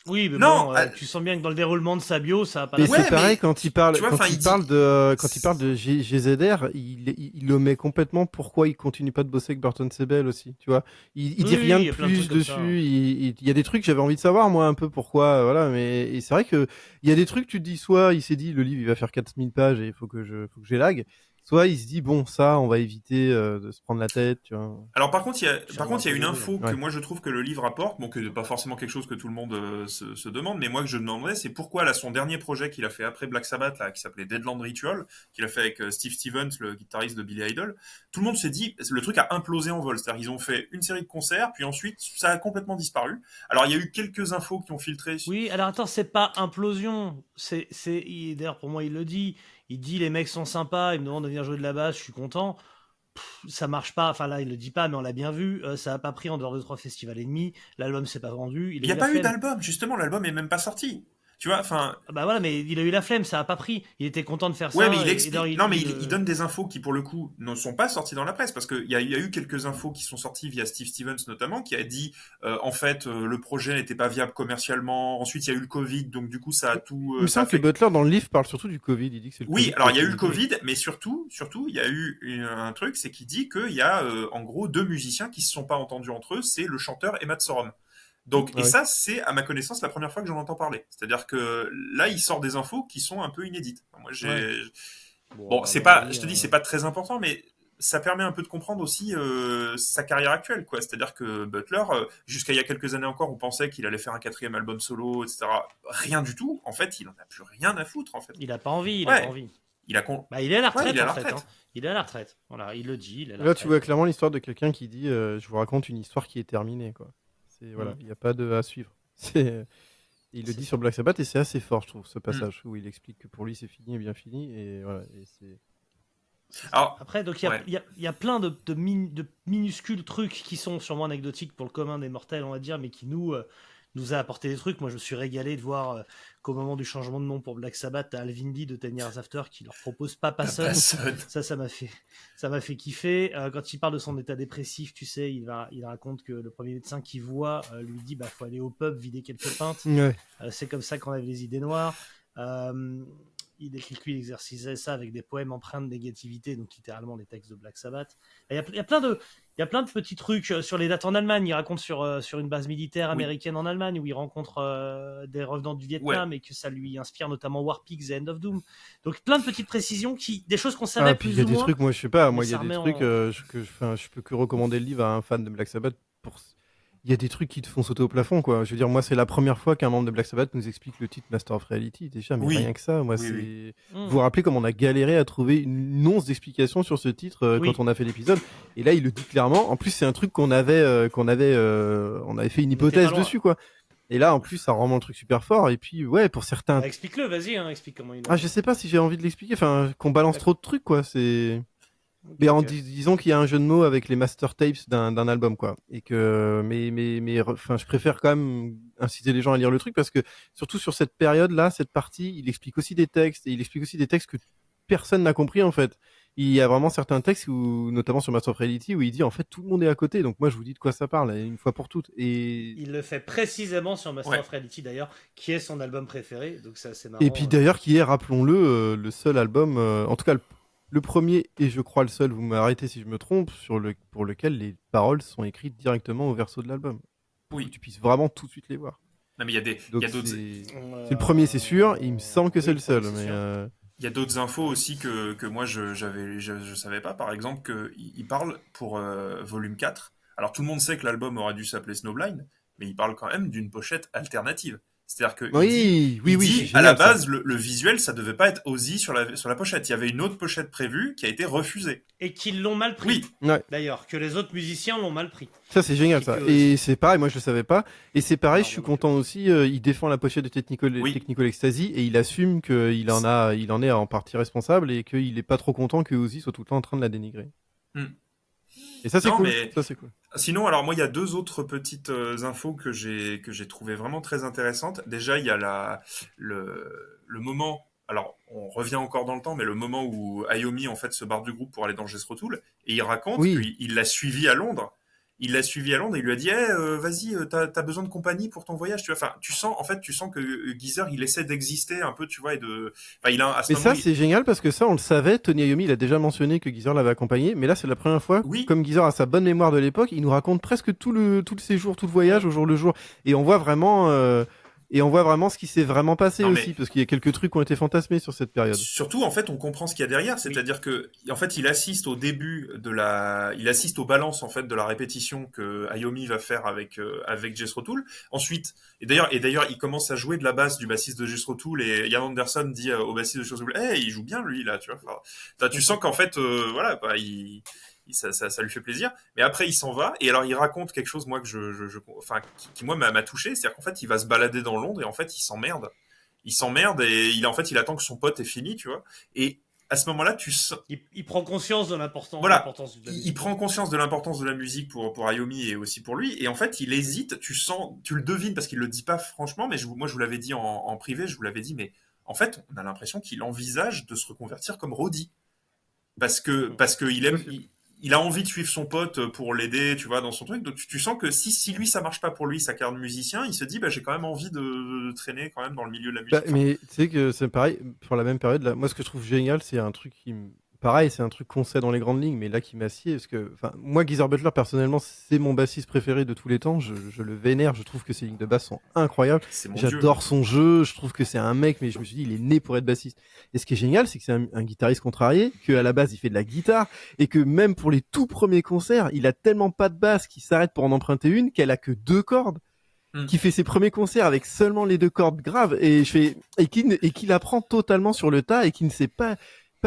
Oui, mais Non, bon, tu sens bien que dans le déroulement de sa bio, ça a pas Mais la Ouais, c'est pareil mais quand il parle, tu vois, quand enfin, il il parle dit- de GZR, il omet complètement pourquoi il continue pas de bosser avec Burton Sebel aussi, tu vois. Il dit Oui, rien il y de a plein de plus trucs comme dessus. ça, hein. Il y a des trucs j'avais envie de savoir moi un peu pourquoi, voilà. Mais et c'est vrai que il y a des trucs tu te dis soit il s'est dit le livre il va faire 4000 pages et il faut que j'élague, soit il se dit bon ça on va éviter de se prendre la tête, tu vois. Alors par contre, il y a une un peu info ouais. que moi je trouve que le livre apporte, bon que pas forcément quelque chose que tout le monde se demande, mais moi que je demanderais, c'est pourquoi là son dernier projet qu'il a fait après Black Sabbath là, qui s'appelait Deadland Ritual, qu'il a fait avec Steve Stevens, le guitariste de Billy Idol, tout le monde s'est dit le truc a implosé en vol, c'est-à-dire ils ont fait une série de concerts, puis ensuite ça a complètement disparu. Alors il y a eu quelques infos qui ont filtré. Oui, alors attends, c'est pas implosion. D'ailleurs, pour moi, il le dit. Il dit les mecs sont sympas, ils me demandent de venir jouer de la basse, je suis content. Ça marche pas. Enfin là, il le dit pas, mais on l'a bien vu. Ça a pas pris en dehors de 3 festivals et demi. L'album s'est pas vendu. Il n'y a pas eu d'album, justement, l'album est même pas sorti. Tu vois, enfin. Bah voilà, mais il a eu la flemme, ça a pas pris. Il était content de faire Ouais, ça. mais il et explique. d'ailleurs, Non, mais il donne des infos qui, pour le coup, ne sont pas sorties dans la presse, parce qu'il y a eu quelques infos qui sont sorties via Steve Stevens notamment, qui a dit, en fait, le projet n'était pas viable commercialement. Ensuite, il y a eu le Covid, donc du coup, ça a tout. Il me ça a semble que fait- Butler dans le livre parle surtout du Covid, il dit que c'est le Oui, Covid alors qui il y a eu fait le limiter. Covid, mais surtout, il y a eu un truc, c'est qu'il dit qu'il y a en gros 2 musiciens qui se sont pas entendus entre eux, c'est le chanteur et Matt Sorum. Donc, Ah et oui. ça, c'est à ma connaissance la première fois que j'en entends parler. C'est-à-dire que là, il sort des infos qui sont un peu inédites. Enfin, moi, j'ai. Ouais. Bon, c'est pas, je te dis, c'est pas très important, mais ça permet un peu de comprendre aussi sa carrière actuelle, quoi. C'est-à-dire que Butler, jusqu'à il y a quelques années encore, on pensait qu'il allait faire un 4e album solo, etc. Rien du tout. En fait, il en a plus rien à foutre, en fait. Il a pas envie, il Ouais. a pas envie. Il a con. Bah, il est à la retraite, Ouais, il est à la en fait. retraite. Hein. Il est à la retraite. Voilà, il le dit. Il est à la Là, retraite. tu vois clairement l'histoire de quelqu'un qui dit je vous raconte une histoire qui est terminée, quoi. C'est voilà, il n'y a pas de à suivre. C'est Il le dit sur Black Sabbath et c'est assez fort, je trouve, ce passage où il explique que pour lui c'est fini et bien fini. Et voilà. Et c'est... Alors, Après, donc il y a plein de minuscules trucs qui sont sûrement anecdotiques pour le commun des mortels, on va dire, mais qui nous a apporté des trucs. Moi, je me suis régalé de voir qu'au moment du changement de nom pour Black Sabbath, t'as Alvin Lee de 10 Years After qui leur propose Papa Son. Ça m'a fait kiffer. Quand il parle de son état dépressif, tu sais, il raconte que le premier médecin qu'il voit lui dit faut aller au pub vider quelques pintes. Ouais. C'est comme ça qu'on enlève les idées noires. Il exerçait ça avec des poèmes empreints de négativité, donc littéralement les textes de Black Sabbath. Il y a plein de petits trucs sur les dates en Allemagne. Il raconte sur une base militaire américaine en Allemagne où il rencontre des revenants du Vietnam et que ça lui inspire notamment War Pigs et End of Doom. Donc plein de petites précisions, des choses qu'on savait plus ou moins. Il y a des trucs, moi je sais pas, mais il y a ça des remet trucs je peux que recommander le livre à un fan de Black Sabbath pour. Il y a des trucs qui te font sauter au plafond, quoi. Je veux dire, moi, c'est la première fois qu'un membre de Black Sabbath nous explique le titre Master of Reality. Déjà, mais rien que ça, moi, c'est. Vous vous rappelez comme on a galéré à trouver une once d'explication sur ce titre quand on a fait l'épisode. Et là, il le dit clairement. En plus, c'est un truc on avait fait une hypothèse dessus, quoi. Et là, en plus, ça rend le truc super fort. Et puis, ouais, pour certains. Explique-le, vas-y, explique comment il. Je sais pas si j'ai envie de l'expliquer. Enfin, qu'on balance trop de trucs, quoi. C'est. Mais disons qu'il y a un jeu de mots avec les master tapes d'un album, quoi. Et que, je préfère quand même inciter les gens à lire le truc parce que, surtout sur cette période-là, cette partie, il explique aussi des textes et il explique aussi des textes que personne n'a compris, en fait. Il y a vraiment certains textes où, notamment sur Master of Reality, où il dit, en fait, tout le monde est à côté. Donc moi, je vous dis de quoi ça parle, une fois pour toutes. Et il le fait précisément sur Master of Reality, d'ailleurs, qui est son album préféré. Donc c'est assez marrant. Et puis d'ailleurs, qui est, rappelons-le, le seul album, en tout cas, le premier, et je crois le seul, vous m'arrêtez si je me trompe, pour lequel les paroles sont écrites directement au verso de l'album. Pour que tu puisses vraiment tout de suite les voir. Non, mais il y a d'autres. C'est le premier, c'est sûr, il me semble que c'est le seul. Il y a d'autres infos aussi que moi je savais pas. Par exemple, qu'il parle pour volume 4. Alors tout le monde sait que l'album aurait dû s'appeler Snowblind, mais il parle quand même d'une pochette alternative. C'est-à-dire que à la base, le visuel, ça devait pas être Ozzy sur la pochette. Il y avait une autre pochette prévue qui a été refusée. Et qu'ils l'ont mal pris. Oui. Ouais. D'ailleurs, que les autres musiciens l'ont mal pris. Ça, c'est génial, ça. Et c'est pareil, moi, je le savais pas. Et c'est pareil, je suis content aussi. Il défend la pochette de Technical Ecstasy et il assume qu'il en est en partie responsable et qu'il est pas trop content que Ozzy soit tout le temps en train de la dénigrer. Et ça, c'est cool. Ça, c'est cool. Sinon, alors moi, il y a deux autres petites infos que j'ai trouvées vraiment très intéressantes. Déjà, il y a le moment. Alors, on revient encore dans le temps, mais le moment où Iommi en fait se barre du groupe pour aller dans Jethro Tull, et il raconte qu'il l'a suivi à Londres. Il l'a suivi à Londres et il lui a dit vas-y, t'as besoin de compagnie pour ton voyage, tu vois. Enfin, tu sens que Geezer, il essaie d'exister un peu, tu vois, mais ça, c'est génial parce que ça, on le savait. Tony Iommi, il a déjà mentionné que Geezer l'avait accompagné, mais là, c'est la première fois. Comme Geezer a sa bonne mémoire de l'époque, il nous raconte presque tout le séjour, tout le voyage au jour le jour, et on voit vraiment. Ce qui s'est vraiment passé aussi, parce qu'il y a quelques trucs qui ont été fantasmés sur cette période. Surtout, en fait, on comprend ce qu'il y a derrière, c'est-à-dire que, en fait, il assiste au début il assiste aux balances, en fait, de la répétition que Iommi va faire avec Jethro Tull. Ensuite, et d'ailleurs, il commence à jouer de la basse du bassiste de Jethro Tull et Ian Anderson dit au bassiste de Jethro Tull, il joue bien, lui, là, tu vois. Enfin, tu sens qu'en fait, ça lui fait plaisir, mais après il s'en va et alors il raconte quelque chose moi que qui moi m'a touché, c'est-à-dire qu'en fait il va se balader dans Londres et en fait il s'emmerde et il attend que son pote ait fini, tu vois, et à ce moment-là il prend conscience de l'importance de la musique. Il prend conscience de l'importance de la musique pour Iommi et aussi pour lui, et en fait il hésite, tu le devines parce qu'il le dit pas franchement, mais moi je vous l'avais dit en privé, je vous l'avais dit, mais en fait on a l'impression qu'il envisage de se reconvertir comme roadie parce que il a envie de suivre son pote pour l'aider, tu vois, dans son truc. Donc tu sens que si lui ça marche pas pour lui, sa carrière de musicien, il se dit j'ai quand même envie de traîner quand même dans le milieu de la musique. Mais tu sais que c'est pareil pour la même période. Là, moi, ce que je trouve génial, c'est un truc pareil, c'est un truc qu'on sait dans les grandes lignes, mais là qui m'a scié, parce que, moi, Geezer Butler, personnellement, c'est mon bassiste préféré de tous les temps. Je le vénère, je trouve que ses lignes de basse sont incroyables. J'adore son jeu, je trouve que c'est un mec, mais je me suis dit, il est né pour être bassiste. Et ce qui est génial, c'est que c'est un guitariste contrarié, qu'à la base, il fait de la guitare, et que même pour les tout premiers concerts, il a tellement pas de basse qu'il s'arrête pour en emprunter une, qu'elle a que 2 cordes. Qui fait ses premiers concerts avec seulement les 2 cordes graves, et qu'il apprend totalement sur le tas, et qui ne sait pas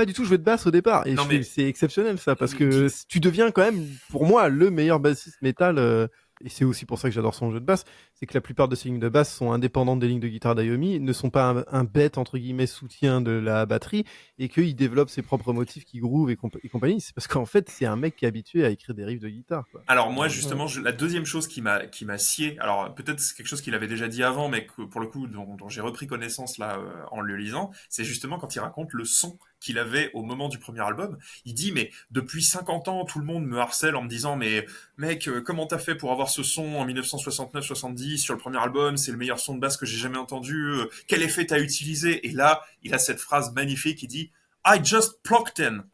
du tout jouer de basse au départ. Et c'est exceptionnel ça, parce que tu deviens quand même, pour moi, le meilleur bassiste métal et c'est aussi pour ça que j'adore son jeu de basse, c'est que la plupart de ses lignes de basse sont indépendantes des lignes de guitare d'Ayomi, ne sont pas un bête, entre guillemets, soutien de la batterie, et qu'il développe ses propres motifs qui groove et compagnie. C'est parce qu'en fait, c'est un mec qui est habitué à écrire des riffs de guitare, quoi. Alors moi justement, la deuxième chose qui m'a scié, alors peut-être c'est quelque chose qu'il avait déjà dit avant, mais que pour le coup dont j'ai repris connaissance là en le lisant, c'est justement quand il raconte le son qu'il avait au moment du premier album. Il dit mais depuis 50 ans tout le monde me harcèle en me disant mais mec comment t'as fait pour avoir ce son en 1969-70 sur le premier album, c'est le meilleur son de basse que j'ai jamais entendu, quel effet t'as utilisé? Et là il a cette phrase magnifique, il dit I just plucked in.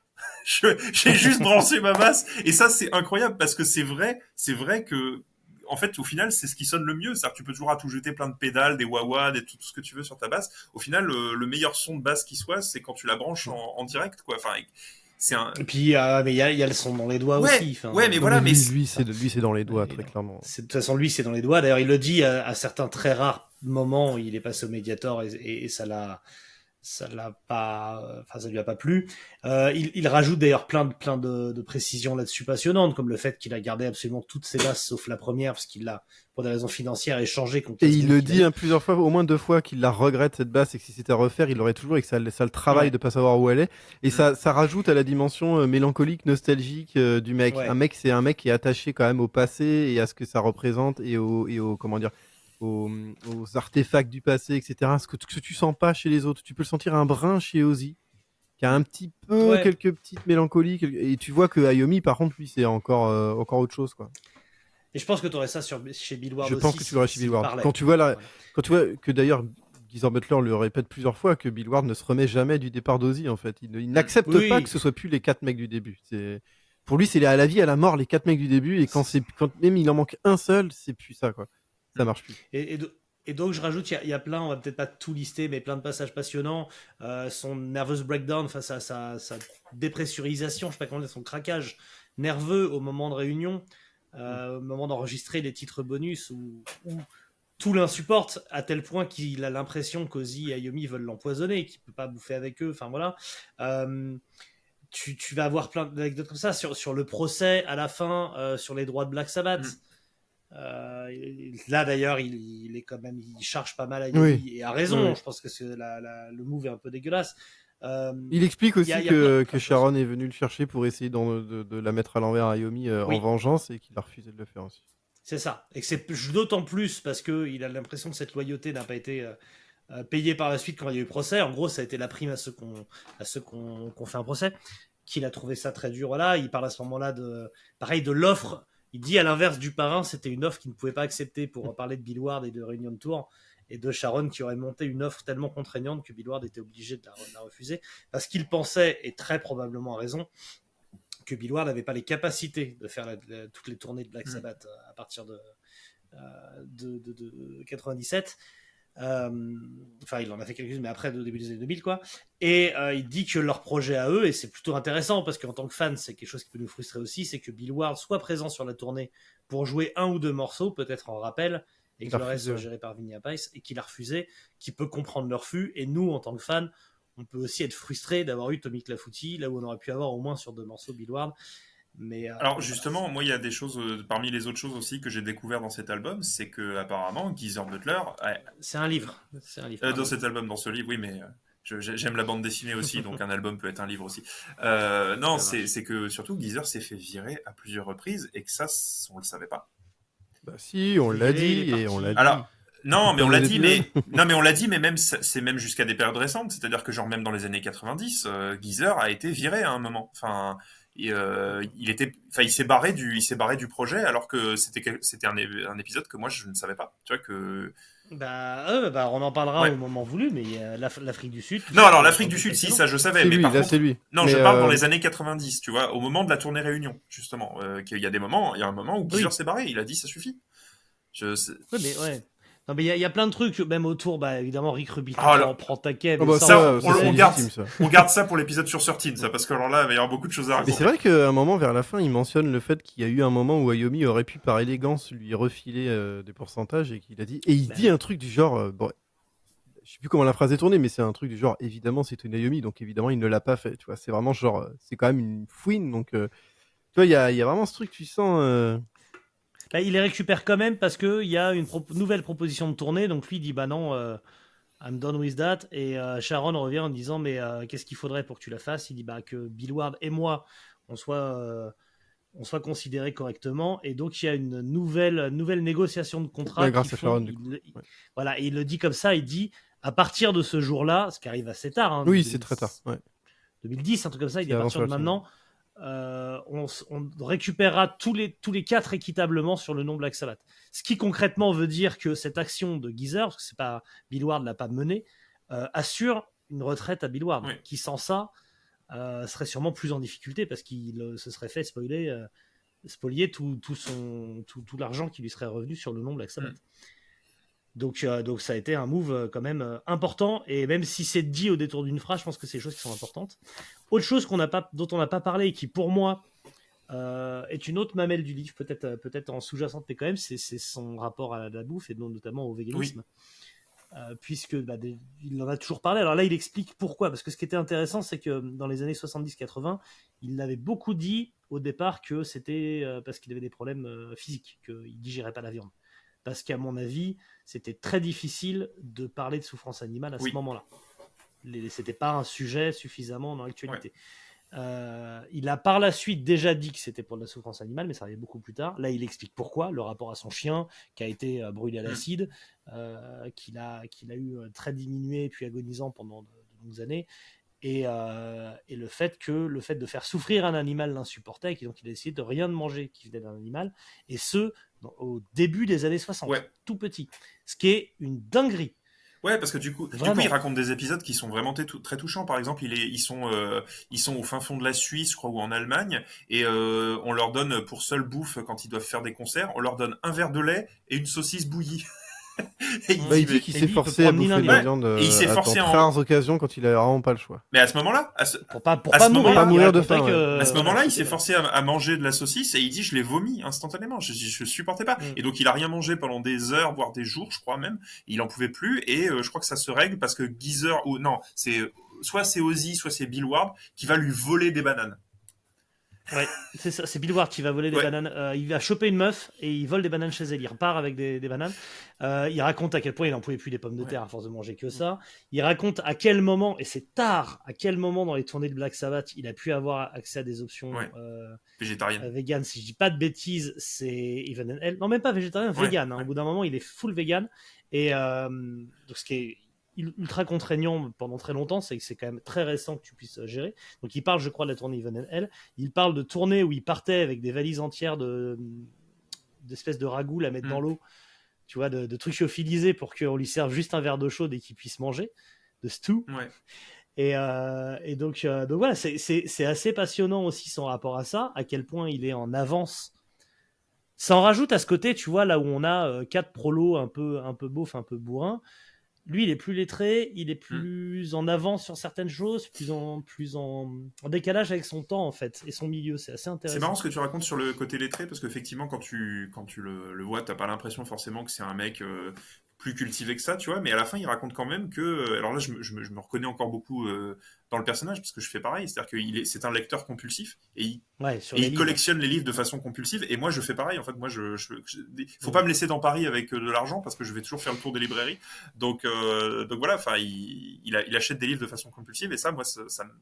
J'ai juste branché ma basse et ça c'est incroyable parce que c'est vrai que en fait au final c'est ce qui sonne le mieux, c'est-à-dire que tu peux toujours jeter plein de pédales, des wah-wah, tout ce que tu veux sur ta basse. Au final le meilleur son de basse qui soit c'est quand tu la branches en direct quoi. Enfin c'est un. Et puis mais il y a le son dans les doigts Ouais, aussi. ouais mais voilà mais lui c'est dans les doigts très clairement. De toute façon lui c'est dans les doigts. D'ailleurs il le dit à certains très rares moments où il est passé au Mediator et ça l'a pas, enfin ça lui a pas plu. Il rajoute d'ailleurs plein de précisions là-dessus passionnantes, comme le fait qu'il a gardé absolument toutes ses basses sauf la première parce qu'il l'a pour des raisons financières échangé contre. Et il le dit plusieurs fois, au moins 2 fois, qu'il la regrette cette basse et que si c'était à refaire, il l'aurait toujours et que ça le travaille de pas savoir où elle est. Et ça rajoute à la dimension mélancolique, nostalgique du mec. Ouais. C'est un mec qui est attaché quand même au passé et à ce que ça représente et au comment dire. Aux artefacts du passé, etc. Ce que tu sens pas chez les autres. Tu peux le sentir un brin chez Ozzy, qui a un petit peu quelques petites mélancolies. Et tu vois que Ayomi, par contre, lui, c'est encore autre chose, quoi. Et je pense que tu aurais ça chez Bill Ward aussi. Je pense que tu l'aurais chez Bill Ward. Quand tu vois que d'ailleurs, Geezer Butler le répète plusieurs fois, que Bill Ward ne se remet jamais du départ d'Ozzy, en fait. Il n'accepte pas que ce soit plus les 4 mecs du début. Pour lui, c'est à la vie, à la mort, les 4 mecs du début. Et quand même il en manque un seul, c'est plus ça, quoi. Ça marche plus. Et donc je rajoute, il y a plein, on va peut-être pas tout lister, mais plein de passages passionnants. Son nervous breakdown face à sa dépressurisation, je sais pas comment dire, son craquage nerveux au moment de réunion, au moment d'enregistrer les titres bonus où tout l'insupporte à tel point qu'il a l'impression qu'Ozzy et Ayomi veulent l'empoisonner, qu'il peut pas bouffer avec eux. Enfin voilà. Tu vas avoir plein d'anecdotes comme ça sur le procès à la fin, sur les droits de Black Sabbath. Là d'ailleurs il est quand même, il charge pas mal à Ayomi et a raison. Je pense que le move est un peu dégueulasse. Il explique aussi que Sharon est venu le chercher pour essayer de la mettre à l'envers à Ayomi en vengeance et qu'il a refusé de le faire aussi. C'est ça, et que c'est d'autant plus parce qu'il a l'impression que cette loyauté n'a pas été payée par la suite quand il y a eu procès. En gros ça a été la prime à ceux qu'on fait un procès, qu'il a trouvé ça très dur. Voilà, il parle à ce moment-là de l'offre. Il dit à l'inverse du parrain, c'était une offre qu'il ne pouvait pas accepter pour parler de Bill Ward et de Reunion Tour et de Sharon qui aurait monté une offre tellement contraignante que Bill Ward était obligé de la refuser parce qu'il pensait, et très probablement à raison, que Bill Ward n'avait pas les capacités de faire toutes les tournées de Black Sabbath à partir de 97. Enfin il en a fait quelques-unes mais après au début des années 2000 quoi, et il dit que leur projet à eux, et c'est plutôt intéressant parce qu'en tant que fan c'est quelque chose qui peut nous frustrer aussi, c'est que Bill Ward soit présent sur la tournée pour jouer 1 ou 2 morceaux peut-être en rappel et que le reste soit géré par Vinnie Appice, et qu'il a refusé, qui peut comprendre le refus. Et nous en tant que fans on peut aussi être frustré d'avoir eu Tommy Clafouti là où on aurait pu avoir au moins sur 2 morceaux Bill Ward. Mais alors justement, moi il y a des choses parmi les autres choses aussi que j'ai découvert dans cet album, c'est que apparemment Geezer Butler, c'est un livre, dans cet album, dans ce livre, oui, mais j'aime la bande dessinée aussi, donc un album peut être un livre aussi. Non, c'est que surtout Geezer s'est fait virer à plusieurs reprises et que ça, on le savait pas. Bah si, on l'a dit et on l'a dit. Alors, non, mais on l'a dit, mais même c'est même jusqu'à des périodes récentes, c'est-à-dire que genre même dans les années 90, Geezer a été viré à un moment. Enfin. Il s'est barré du projet alors que c'était un épisode que moi je ne savais pas. Tu vois que. On en parlera au moment voulu, mais l'Afrique du Sud. Non, alors l'Afrique du Sud, si, ça je savais, mais par contre, c'est lui. Non, mais je parle dans les années 90, tu vois, au moment de la tournée Réunion, justement, qu'il y a un moment où Geezer s'est barré, il a dit ça suffit. Oui, mais ouais. Non, mais il y a plein de trucs, même autour, évidemment, Rick Rubin en prend taquet. On garde ça pour l'épisode sur 13, ça, parce que alors là, il va y avoir beaucoup de choses à raconter. Mais c'est vrai qu'à un moment, vers la fin, il mentionne le fait qu'il y a eu un moment où Ayomi aurait pu, par élégance, lui refiler des pourcentages et qu'il a dit. Et il dit un truc du genre. Je sais plus comment la phrase est tournée, mais c'est un truc du genre, évidemment, c'est une Ayomi, donc évidemment, il ne l'a pas fait. Tu vois, c'est vraiment genre. C'est quand même une fouine, donc. Tu vois, il y a vraiment ce truc, tu sens. Là, il les récupère quand même parce qu'il y a une nouvelle proposition de tournée. Donc lui dit bah non, I'm done with that. Et Sharon revient en disant mais qu'est-ce qu'il faudrait pour que tu la fasses? Il dit bah que Bill Ward et moi on soit considérés correctement. Et donc il y a une nouvelle négociation de contrat. Ouais, grâce à Sharon, du coup. Ouais. Voilà, et il le dit comme ça. Il dit à partir de ce jour-là, ce qui arrive assez tard. Hein, Oui, c'est très tard. Ouais. 2010, un truc comme ça. Il dit à avant partir de sur la maintenant. On récupérera tous les 4 équitablement sur le nom Black Sabbath. Ce qui concrètement veut dire que cette action de Geezer, parce que c'est pas Bill Ward l'a pas menée, assure une retraite à Bill Ward, Oui. qui sans ça serait sûrement plus en difficulté parce qu'il se serait fait spolier tout l'argent qui lui serait revenu sur le nom Black Sabbath. Donc ça a été un move quand même important, et même si c'est dit au détour d'une phrase, je pense que c'est des choses qui sont importantes. Autre chose dont on n'a pas parlé et qui pour moi est une autre mamelle du livre, peut-être en sous-jacente, mais quand même c'est son rapport à la bouffe et notamment au véganisme. Puisque il en a toujours parlé. Alors là il explique pourquoi, parce que ce qui était intéressant c'est que dans les années 70-80 il avait beaucoup dit au départ que c'était parce qu'il avait des problèmes physiques, qu'il digérait pas la viande. Parce qu'à mon avis, c'était très difficile de parler de souffrance animale à ce moment-là. C'était pas un sujet suffisamment dans l'actualité. Il a par la suite déjà dit que c'était pour de la souffrance animale, mais ça arrivait beaucoup plus tard. Là, il explique pourquoi, le rapport à son chien qui a été brûlé à l'acide, qu'il a eu très diminué puis agonisant pendant de longues années. Et le fait de faire souffrir un animal l'insupportait, et donc il a essayé de rien de manger qui venait d'un animal, et ce au début des années 60, tout petit, ce qui est une dinguerie. Ouais, parce que du coup, il raconte des épisodes qui sont vraiment très touchants. Par exemple, ils sont au fin fond de la Suisse, je crois, ou en Allemagne, et on leur donne pour seule bouffe quand ils doivent faire des concerts, on leur donne un verre de lait et une saucisse bouillie. Il dit qu'il s'est forcé à bouffer de la viande dans rares occasions quand il a vraiment pas le choix. Mais à ce moment-là, pour pas mourir de faim. À ce moment-là, il s'est forcé à manger de la saucisse et il dit je l'ai vomi instantanément. Je supportais pas. Et donc il a rien mangé pendant des heures, voire des jours, je crois même. Il en pouvait plus et je crois que ça se règle parce que Geezer ou non, soit c'est Ozzy, soit c'est Bill Ward qui va lui voler des bananes. Ouais, c'est ça, c'est Bill Ward qui va voler des bananes. Il va choper une meuf et il vole des bananes chez elle. Il repart avec des bananes. Il raconte à quel point il n'en pouvait plus des pommes de terre à force de manger que ça. Il raconte à quel moment, et c'est tard, à quel moment dans les tournées de Black Sabbath, il a pu avoir accès à des options végétariennes. Vegan. Si je dis pas de bêtises, c'est Even and Hell. Non, même pas végétarien, vegan. Au bout d'un moment, il est full vegan. Et donc, ce qui est ultra contraignant pendant très longtemps, c'est que c'est quand même très récent que tu puisses gérer. Donc il parle, je crois, de la tournée Even and Hell. Il parle de tournées où il partait avec des valises entières d'espèces de ragoûts à mettre dans l'eau, tu vois, de trucs lyophilisés pour qu'on lui serve juste un verre d'eau chaude et qu'il puisse manger, de stew. Et donc voilà, c'est assez passionnant aussi son rapport à ça, à quel point il est en avance. Ça en rajoute à ce côté, tu vois, là où on a 4 prolos un peu beaufs, un peu bourrins. Lui, il est plus lettré, il est plus en avance sur certaines choses, plus en décalage avec son temps, en fait, et son milieu. C'est assez intéressant. C'est marrant ce que tu racontes sur le côté lettré, parce qu'effectivement, quand tu le vois, t'as pas l'impression forcément que c'est un mec plus cultivé que ça, tu vois, mais à la fin, il raconte quand même que... alors là, je me reconnais encore beaucoup dans le personnage, parce que je fais pareil, c'est-à-dire que c'est un lecteur compulsif, et il collectionne les livres de façon compulsive, et moi, je fais pareil, en fait, moi, faut pas me laisser dans Paris avec de l'argent, parce que je vais toujours faire le tour des librairies, donc voilà, enfin, il achète des livres de façon compulsive, et ça, moi,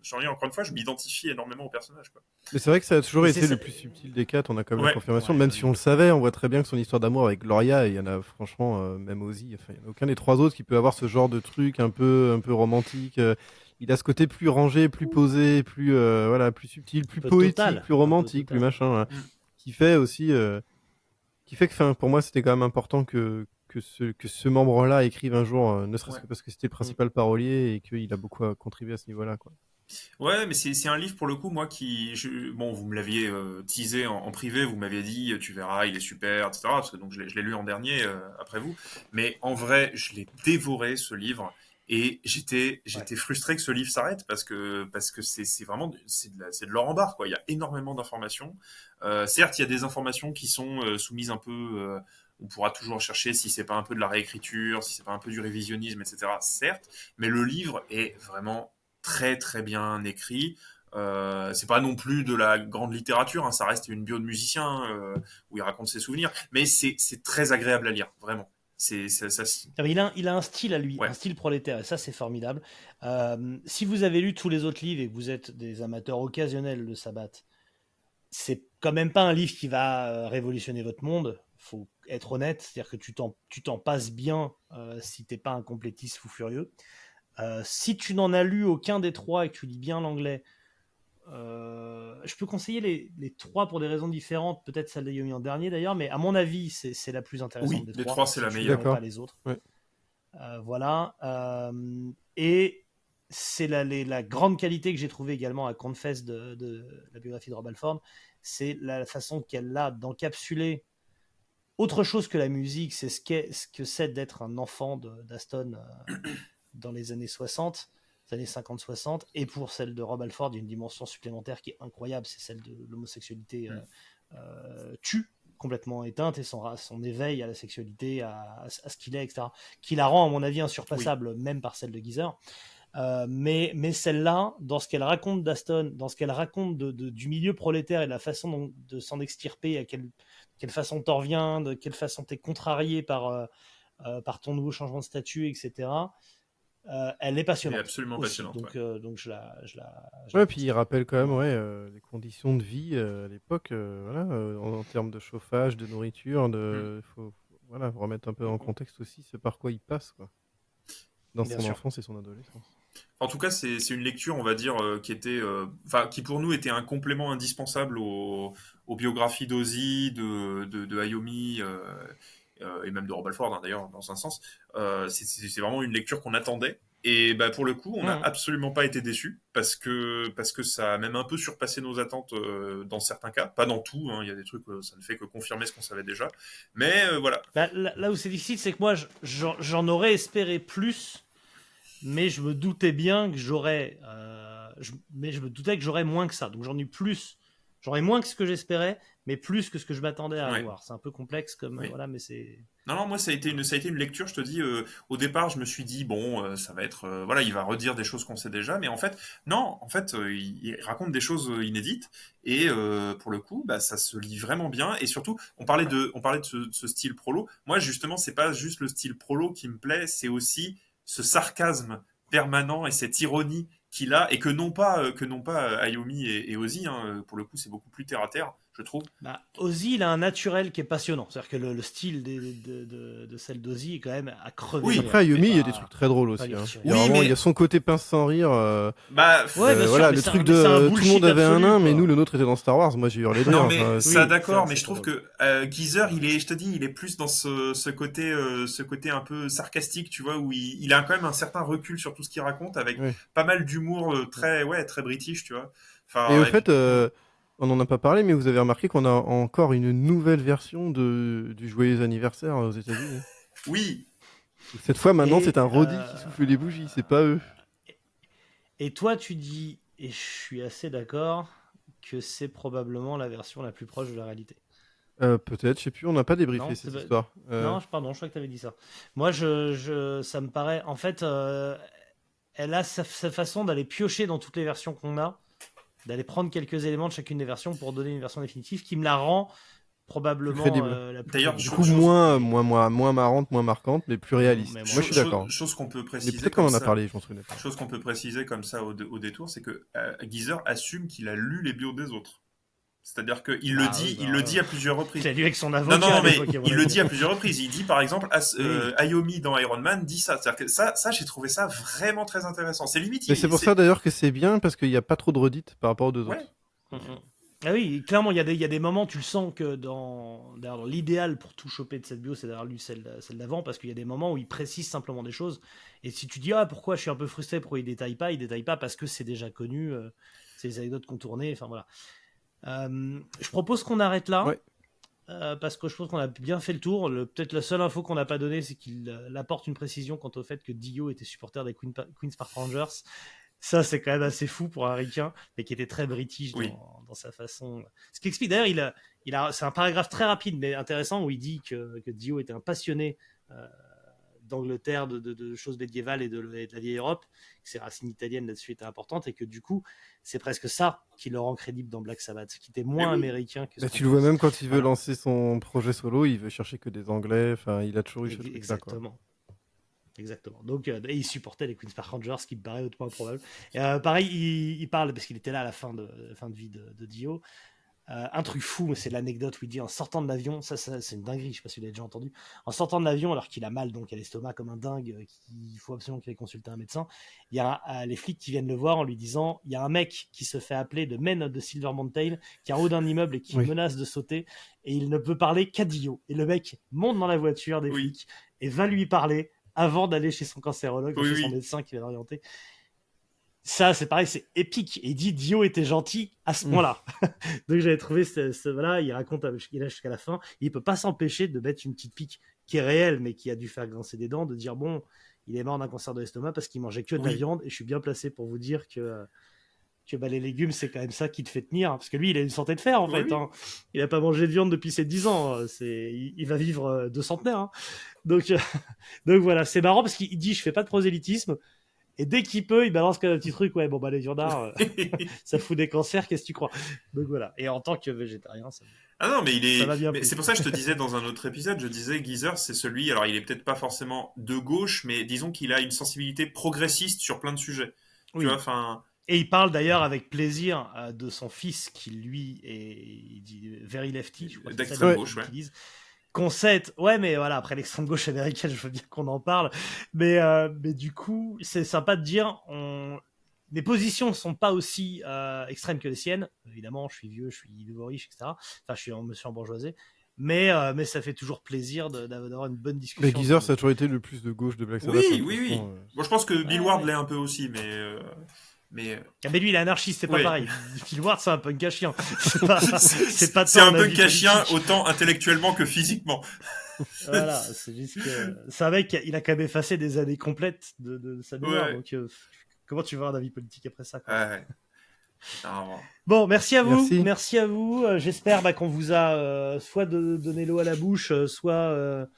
j'en ai encore une fois, je m'identifie énormément au personnage, quoi. Mais c'est vrai que ça a toujours été le plus subtil des 4, on a quand même la confirmation, même si on le savait, on voit très bien que son histoire d'amour avec Gloria, il y en a franchement, même Ozzy, enfin, il n'y en a aucun des 3 autres qui peut avoir ce genre de truc un peu romantique. Il a ce côté plus rangé, plus posé, plus subtil, plus poétique, total, plus romantique, plus machin, qui fait aussi, que, pour moi, c'était quand même important que ce membre-là écrive un jour, ne serait-ce que parce que c'était le principal parolier et qu'il a beaucoup contribué à ce niveau-là, quoi. Ouais, mais c'est un livre pour le coup, moi bon, vous me l'aviez teasé en privé, vous m'aviez dit tu verras, il est super, etc. Parce que donc je l'ai lu en dernier après vous, mais en vrai, je l'ai dévoré ce livre et j'étais frustré que ce livre s'arrête parce que c'est vraiment de l'or en barre, quoi. Il y a énormément d'informations. Certes, il y a des informations qui sont soumises un peu. On pourra toujours chercher si c'est pas un peu de la réécriture, si c'est pas un peu du révisionnisme, etc. Certes, mais le livre est vraiment très très bien écrit. C'est pas non plus de la grande littérature, hein, ça reste une bio de musicien où il raconte ses souvenirs, mais c'est très agréable à lire, vraiment. Il a un style à lui, Ouais. un style prolétaire, et ça c'est formidable. Si vous avez lu tous les autres livres et que vous êtes des amateurs occasionnels de Sabbat, c'est quand même pas un livre qui va révolutionner votre monde. Faut être honnête, c'est-à-dire que tu t'en passes bien si t'es pas un complétiste fou furieux. Si tu n'en as lu aucun des trois et que tu lis bien l'anglais, je peux conseiller les trois pour des raisons différentes. Peut-être celle d'Ayomi en dernier d'ailleurs, mais à mon avis, c'est la plus intéressante Oui, des des trois. trois, c'est la Je meilleure. connais pas les autres. Ouais. Voilà. Et c'est la grande qualité que j'ai trouvée également à Confess de la biographie de Rob Halford, c'est la façon qu'elle a d'encapsuler autre chose que la musique, c'est ce que c'est d'être un enfant d'Aston dans les années 60, les années 50-60, et pour celle de Rob Halford, il y a une dimension supplémentaire qui est incroyable, c'est celle de l'homosexualité tue, complètement éteinte, et son éveil à la sexualité, à ce qu'il est, etc., qui la rend, à mon avis, insurpassable, même par celle de Geezer. Mais celle-là, dans ce qu'elle raconte d'Aston, dans ce qu'elle raconte du milieu prolétaire et de la façon de s'en extirper, à quelle façon t'en reviens, de quelle façon t'es contrarié par ton nouveau changement de statut, etc., elle est passionnante. Elle est absolument aussi. passionnante. Donc je la Ouais, puis il rappelle quand même les conditions de vie à l'époque, voilà, en termes de chauffage, de nourriture, faut voilà, remettre un peu en contexte aussi c'est par quoi il passe, quoi, dans Bien son sûr. enfance et son adolescence. En tout cas, c'est une lecture, on va dire, qui pour nous était un complément indispensable aux biographies d'Ozzy, de Ayomi et même de Rob Halford, hein, d'ailleurs, dans un sens. C'est vraiment une lecture qu'on attendait. Et bah, pour le coup, on n'a absolument pas été déçus parce que ça a même un peu surpassé nos attentes dans certains cas. Pas dans tout, hein, il y a des trucs, ça ne fait que confirmer ce qu'on savait déjà. Mais voilà. Bah, là où c'est difficile, c'est que moi, j'en aurais espéré plus, mais je me doutais bien que j'aurais... mais je me doutais que j'aurais moins que ça. Donc j'en ai plus... J'aurais moins que ce que j'espérais, mais plus que ce que je m'attendais à avoir. C'est un peu complexe comme... Voilà, mais c'est... Non, moi ça a été une lecture, je te dis, au départ je me suis dit, bon, ça va être, voilà, il va redire des choses qu'on sait déjà, mais en fait, non, en fait, il raconte des choses inédites, et pour le coup, bah, ça se lit vraiment bien, et surtout, on parlait de ce style prolo, moi justement, c'est pas juste le style prolo qui me plaît, c'est aussi ce sarcasme permanent et cette ironie qu'il a, et que non pas Ayomi et Ozzy, hein, pour le coup c'est beaucoup plus terre à terre, je trouve. Bah, Ozzy, il a un naturel qui est passionnant. C'est-à-dire que le style de celle d'Ozzy est quand même à crever. Oui. Après, Ayomi, il y a des trucs très drôles aussi. Hein. Il y a son côté pince sans rire. Bah, ouais, voilà, le truc de tout le monde avait un nain, mais nous, le nôtre était dans Star Wars. Moi, j'ai hurlé de rire. Non, mais ça, d'accord, mais je trouve que Geezer, je te dis, il est plus dans ce côté un peu sarcastique, tu vois, où il a quand même un certain recul sur tout ce qu'il raconte, avec pas mal d'humour très british, tu vois. Enfin, et au fait, on n'en a pas parlé, mais vous avez remarqué qu'on a encore une nouvelle version du Joyeux Anniversaire aux États-Unis. Oui. Cette fois, maintenant, c'est un Roddy qui souffle les bougies, c'est pas eux. Et toi, tu dis, et je suis assez d'accord, que c'est probablement la version la plus proche de la réalité. Peut-être, je sais plus, on n'a pas débriefé cette histoire. Non, pardon, je crois que tu avais dit ça. Moi, ça me paraît, en fait, elle a sa façon d'aller piocher dans toutes les versions qu'on a, d'aller prendre quelques éléments de chacune des versions pour donner une version définitive qui me la rend probablement crédible. La plus D'ailleurs, du coup, moins marrante, moins marquante, mais plus réaliste. Moi, je suis d'accord. Chose qu'on peut préciser. Mais peut-être qu'on en a parlé, je m'en souviens pas. Chose qu'on peut préciser comme ça au détour, c'est que Geezer assume qu'il a lu les bios des autres. C'est-à-dire qu'il le dit à plusieurs reprises. Il a lu avec son avocat. Non, mais il le dit à plusieurs reprises. Il dit, par exemple, Ayomi dans Iron Man dit ça. C'est-à-dire que ça, j'ai trouvé ça vraiment très intéressant. C'est limite. Mais c'est pour ça d'ailleurs que c'est bien, parce qu'il n'y a pas trop de redites par rapport aux deux autres. Ah oui, clairement, il y a des moments, tu le sens que dans l'idéal pour tout choper de cette bio, c'est d'avoir lu celle d'avant, parce qu'il y a des moments où il précise simplement des choses. Et si tu dis, pourquoi je suis un peu frustré, pourquoi il détaille pas parce que c'est déjà connu, c'est les anecdotes contournées, enfin voilà. Je propose qu'on arrête là, parce que je pense qu'on a bien fait le tour. Peut-être la seule info qu'on n'a pas donnée, c'est qu'il apporte une précision quant au fait que Dio était supporter des Queen's Park Rangers. Ça, c'est quand même assez fou pour un ricain, mais qui était très british dans sa façon. Ce qui explique, d'ailleurs, c'est un paragraphe très rapide mais intéressant où il dit que Dio était un passionné d'Angleterre, de choses médiévales et de la vieille Europe, que ses racines italiennes là-dessus étaient importantes, et que du coup, c'est presque ça qui le rend crédible dans Black Sabbath, qui était moins américain que ce Bah, qu'on tu le vois pense. même quand il veut Voilà. lancer son projet solo, il veut chercher que des Anglais. Enfin, il a toujours eu ce truc-là, quoi. Exactement. Exactement. Donc, et il supportait les Queen's Park Rangers, ce qui me paraît hautement improbable. Et pareil, il parle, parce qu'il était là à la fin de vie de Dio. Un truc fou, c'est l'anecdote où il dit en sortant de l'avion, ça c'est une dinguerie, je sais pas si vous l'avez déjà entendu. En sortant de l'avion, alors qu'il a mal, donc à l'estomac comme un dingue, il faut absolument qu'il aille consulter un médecin, il y a les flics qui viennent le voir en lui disant il y a un mec qui se fait appeler de Men de Silver Mountain, qui est en haut d'un immeuble et qui menace de sauter, et il ne peut parler qu'à Dio. Et le mec monte dans la voiture des flics et va lui parler avant d'aller chez son cancérologue, chez son médecin qui va l'orienter. Ça, c'est pareil, c'est épique. Et il dit Dio était gentil à ce point-là. Donc j'avais trouvé voilà, il raconte jusqu'à la fin, il peut pas s'empêcher de mettre une petite pique qui est réelle, mais qui a dû faire grincer des dents, de dire bon, il est mort d'un cancer de l'estomac parce qu'il mangeait que de la viande, et je suis bien placé pour vous dire que les légumes, c'est quand même ça qui te fait tenir, parce que lui, il a une santé de fer en fait. Hein. Il a pas mangé de viande depuis ses 10 ans. Il va vivre de centenaire. Hein. Donc voilà, c'est marrant parce qu'il dit je fais pas de prosélytisme. Et dès qu'il peut, il balance quand même un petit truc. Ouais, bon, bah, les viandards, ça fout des cancers, qu'est-ce que tu crois? Donc voilà. Et en tant que végétarien, ça. Ah non, mais ça va bien. Mais c'est pour ça que je te disais dans un autre épisode, je disais Geezer, c'est celui. Alors, il est peut-être pas forcément de gauche, mais disons qu'il a une sensibilité progressiste sur plein de sujets. Oui. Tu vois, enfin. Et il parle d'ailleurs avec plaisir de son fils qui, lui, il dit very lefty, je crois. D'extrême gauche, ouais. Qu'on sait, ouais, mais voilà, après l'extrême gauche américaine, je veux bien qu'on en parle, mais du coup, c'est sympa de dire, les positions ne sont pas aussi extrêmes que les siennes. Évidemment, je suis vieux, je suis nouveau riche, etc. Enfin, je suis monsieur embourgeoisé, mais ça fait toujours plaisir d'avoir une bonne discussion. Mais Geezer, ça a toujours été le plus de gauche de Black Sabbath. Oui. Bon, je pense que Bill Ward l'est un peu aussi, mais. Ah, mais lui, il est anarchiste, c'est pas pareil. Bill Ward, c'est un punk à chien. C'est un punk à chien autant intellectuellement que physiquement. Voilà, c'est juste que c'est un mec, il a quand même effacé des années complètes de sa mémoire. Donc, comment tu vas avoir un avis politique après ça, quoi. Ouais. Bon, merci à vous. Merci à vous. J'espère qu'on vous a soit donné l'eau à la bouche, soit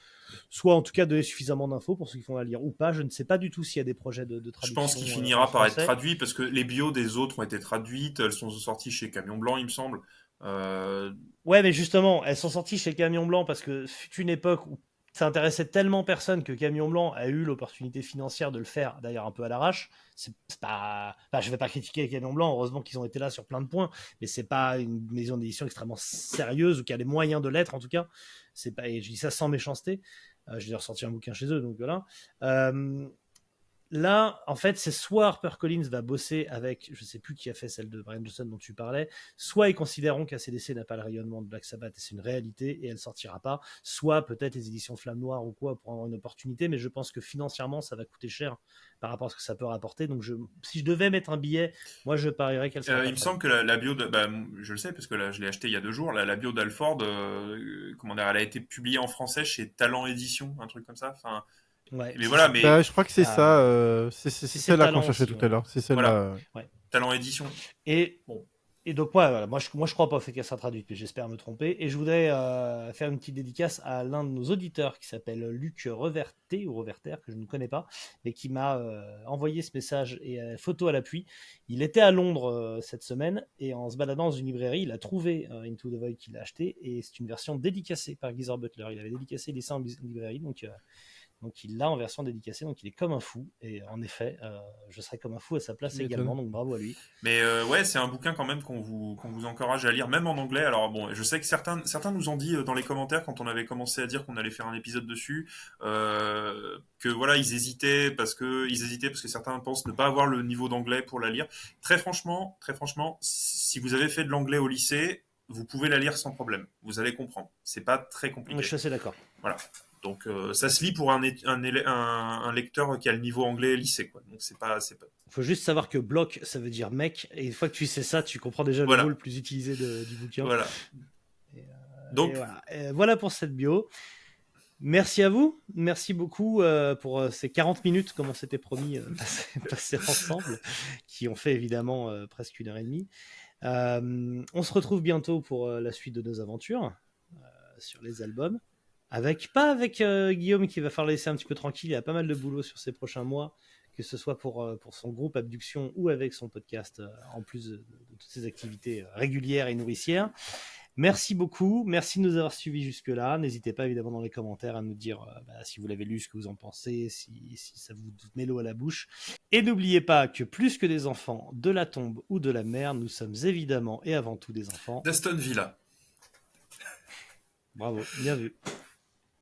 en tout cas donner suffisamment d'infos pour ceux qui font la lire ou pas. Je ne sais pas du tout s'il y a des projets de traduction. Je pense qu'il finira par être traduit parce que les bios des autres ont été traduites. Elles sont sorties chez Camion Blanc, il me semble. Ouais, mais justement, elles sont sorties chez Camion Blanc parce que fut une époque où ça intéressait tellement personne que Camion Blanc a eu l'opportunité financière de le faire, d'ailleurs un peu à l'arrache. C'est pas, enfin, je vais pas critiquer Camion Blanc, heureusement qu'ils ont été là sur plein de points, mais c'est pas une maison d'édition extrêmement sérieuse ou qui a les moyens de l'être en tout cas. C'est pas, et je dis ça sans méchanceté. J'ai ressorti un bouquin chez eux, donc voilà. Là, en fait, c'est soit HarperCollins va bosser avec, je sais plus qui a fait celle de Brian Johnson dont tu parlais, soit ils considéreront qu'ACDC n'a pas le rayonnement de Black Sabbath et c'est une réalité et elle sortira pas, soit peut-être les éditions Flamme Noire ou quoi pour avoir une opportunité, mais je pense que financièrement ça va coûter cher par rapport à ce que ça peut rapporter. Donc si je devais mettre un billet, moi je parierais qu'elle sera. Il me semble que la bio de, je le sais parce que là je l'ai acheté il y a 2 jours, la bio d'Alford, comment dire, elle a été publiée en français chez Talent Édition, un truc comme ça. Enfin. Ouais, mais voilà, mais je crois que c'est ça. C'est celle-là qu'on cherchait tout à l'heure. C'est celle-là. Voilà. Talent Édition. Et bon. Et donc, voilà, moi je crois pas au fait qu'elle sera traduite, mais j'espère me tromper. Et je voudrais faire une petite dédicace à l'un de nos auditeurs qui s'appelle Luc Reverté, ou Reverter, que je ne connais pas, mais qui m'a envoyé ce message et photo à l'appui. Il était à Londres cette semaine, et en se baladant dans une librairie, il a trouvé Into the Void qu'il a acheté, et c'est une version dédicacée par Geezer Butler. Il avait dédicacé les dessins en librairie, donc il l'a en version dédicacée, donc il est comme un fou, et en effet, je serai comme un fou à sa place également, donc bravo à lui. Mais ouais, c'est un bouquin quand même qu'on vous encourage à lire, même en anglais. Alors bon, je sais que certains nous ont dit dans les commentaires quand on avait commencé à dire qu'on allait faire un épisode dessus, que voilà, ils hésitaient parce que certains pensent ne pas avoir le niveau d'anglais pour la lire. Très franchement, si vous avez fait de l'anglais au lycée, vous pouvez la lire sans problème. Vous allez comprendre. C'est pas très compliqué. Je suis assez d'accord. Voilà. Donc ça se lit pour un lecteur qui a le niveau anglais lycée, quoi. Donc c'est pas. Faut juste savoir que bloc, ça veut dire mec, et une fois que tu sais ça, tu comprends déjà le mot le plus utilisé du bouquin. Voilà. Donc voilà pour cette bio. Merci à vous, merci beaucoup pour ces 40 minutes, comme on s'était promis, passer ensemble, qui ont fait évidemment presque 1h30. On se retrouve bientôt pour la suite de nos aventures sur les albums. Pas avec Guillaume qui va falloir laisser un petit peu tranquille. Il a pas mal de boulot sur ces prochains mois, que ce soit pour son groupe Abduction ou avec son podcast, en plus de toutes ses activités régulières et nourricières. Merci beaucoup, merci de nous avoir suivis jusque-là. N'hésitez pas évidemment dans les commentaires à nous dire si vous l'avez lu, ce que vous en pensez, si ça vous met l'eau à la bouche. Et n'oubliez pas que plus que des enfants de la tombe ou de la mer, nous sommes évidemment et avant tout des enfants d'Aston Villa. Bravo, bien vu.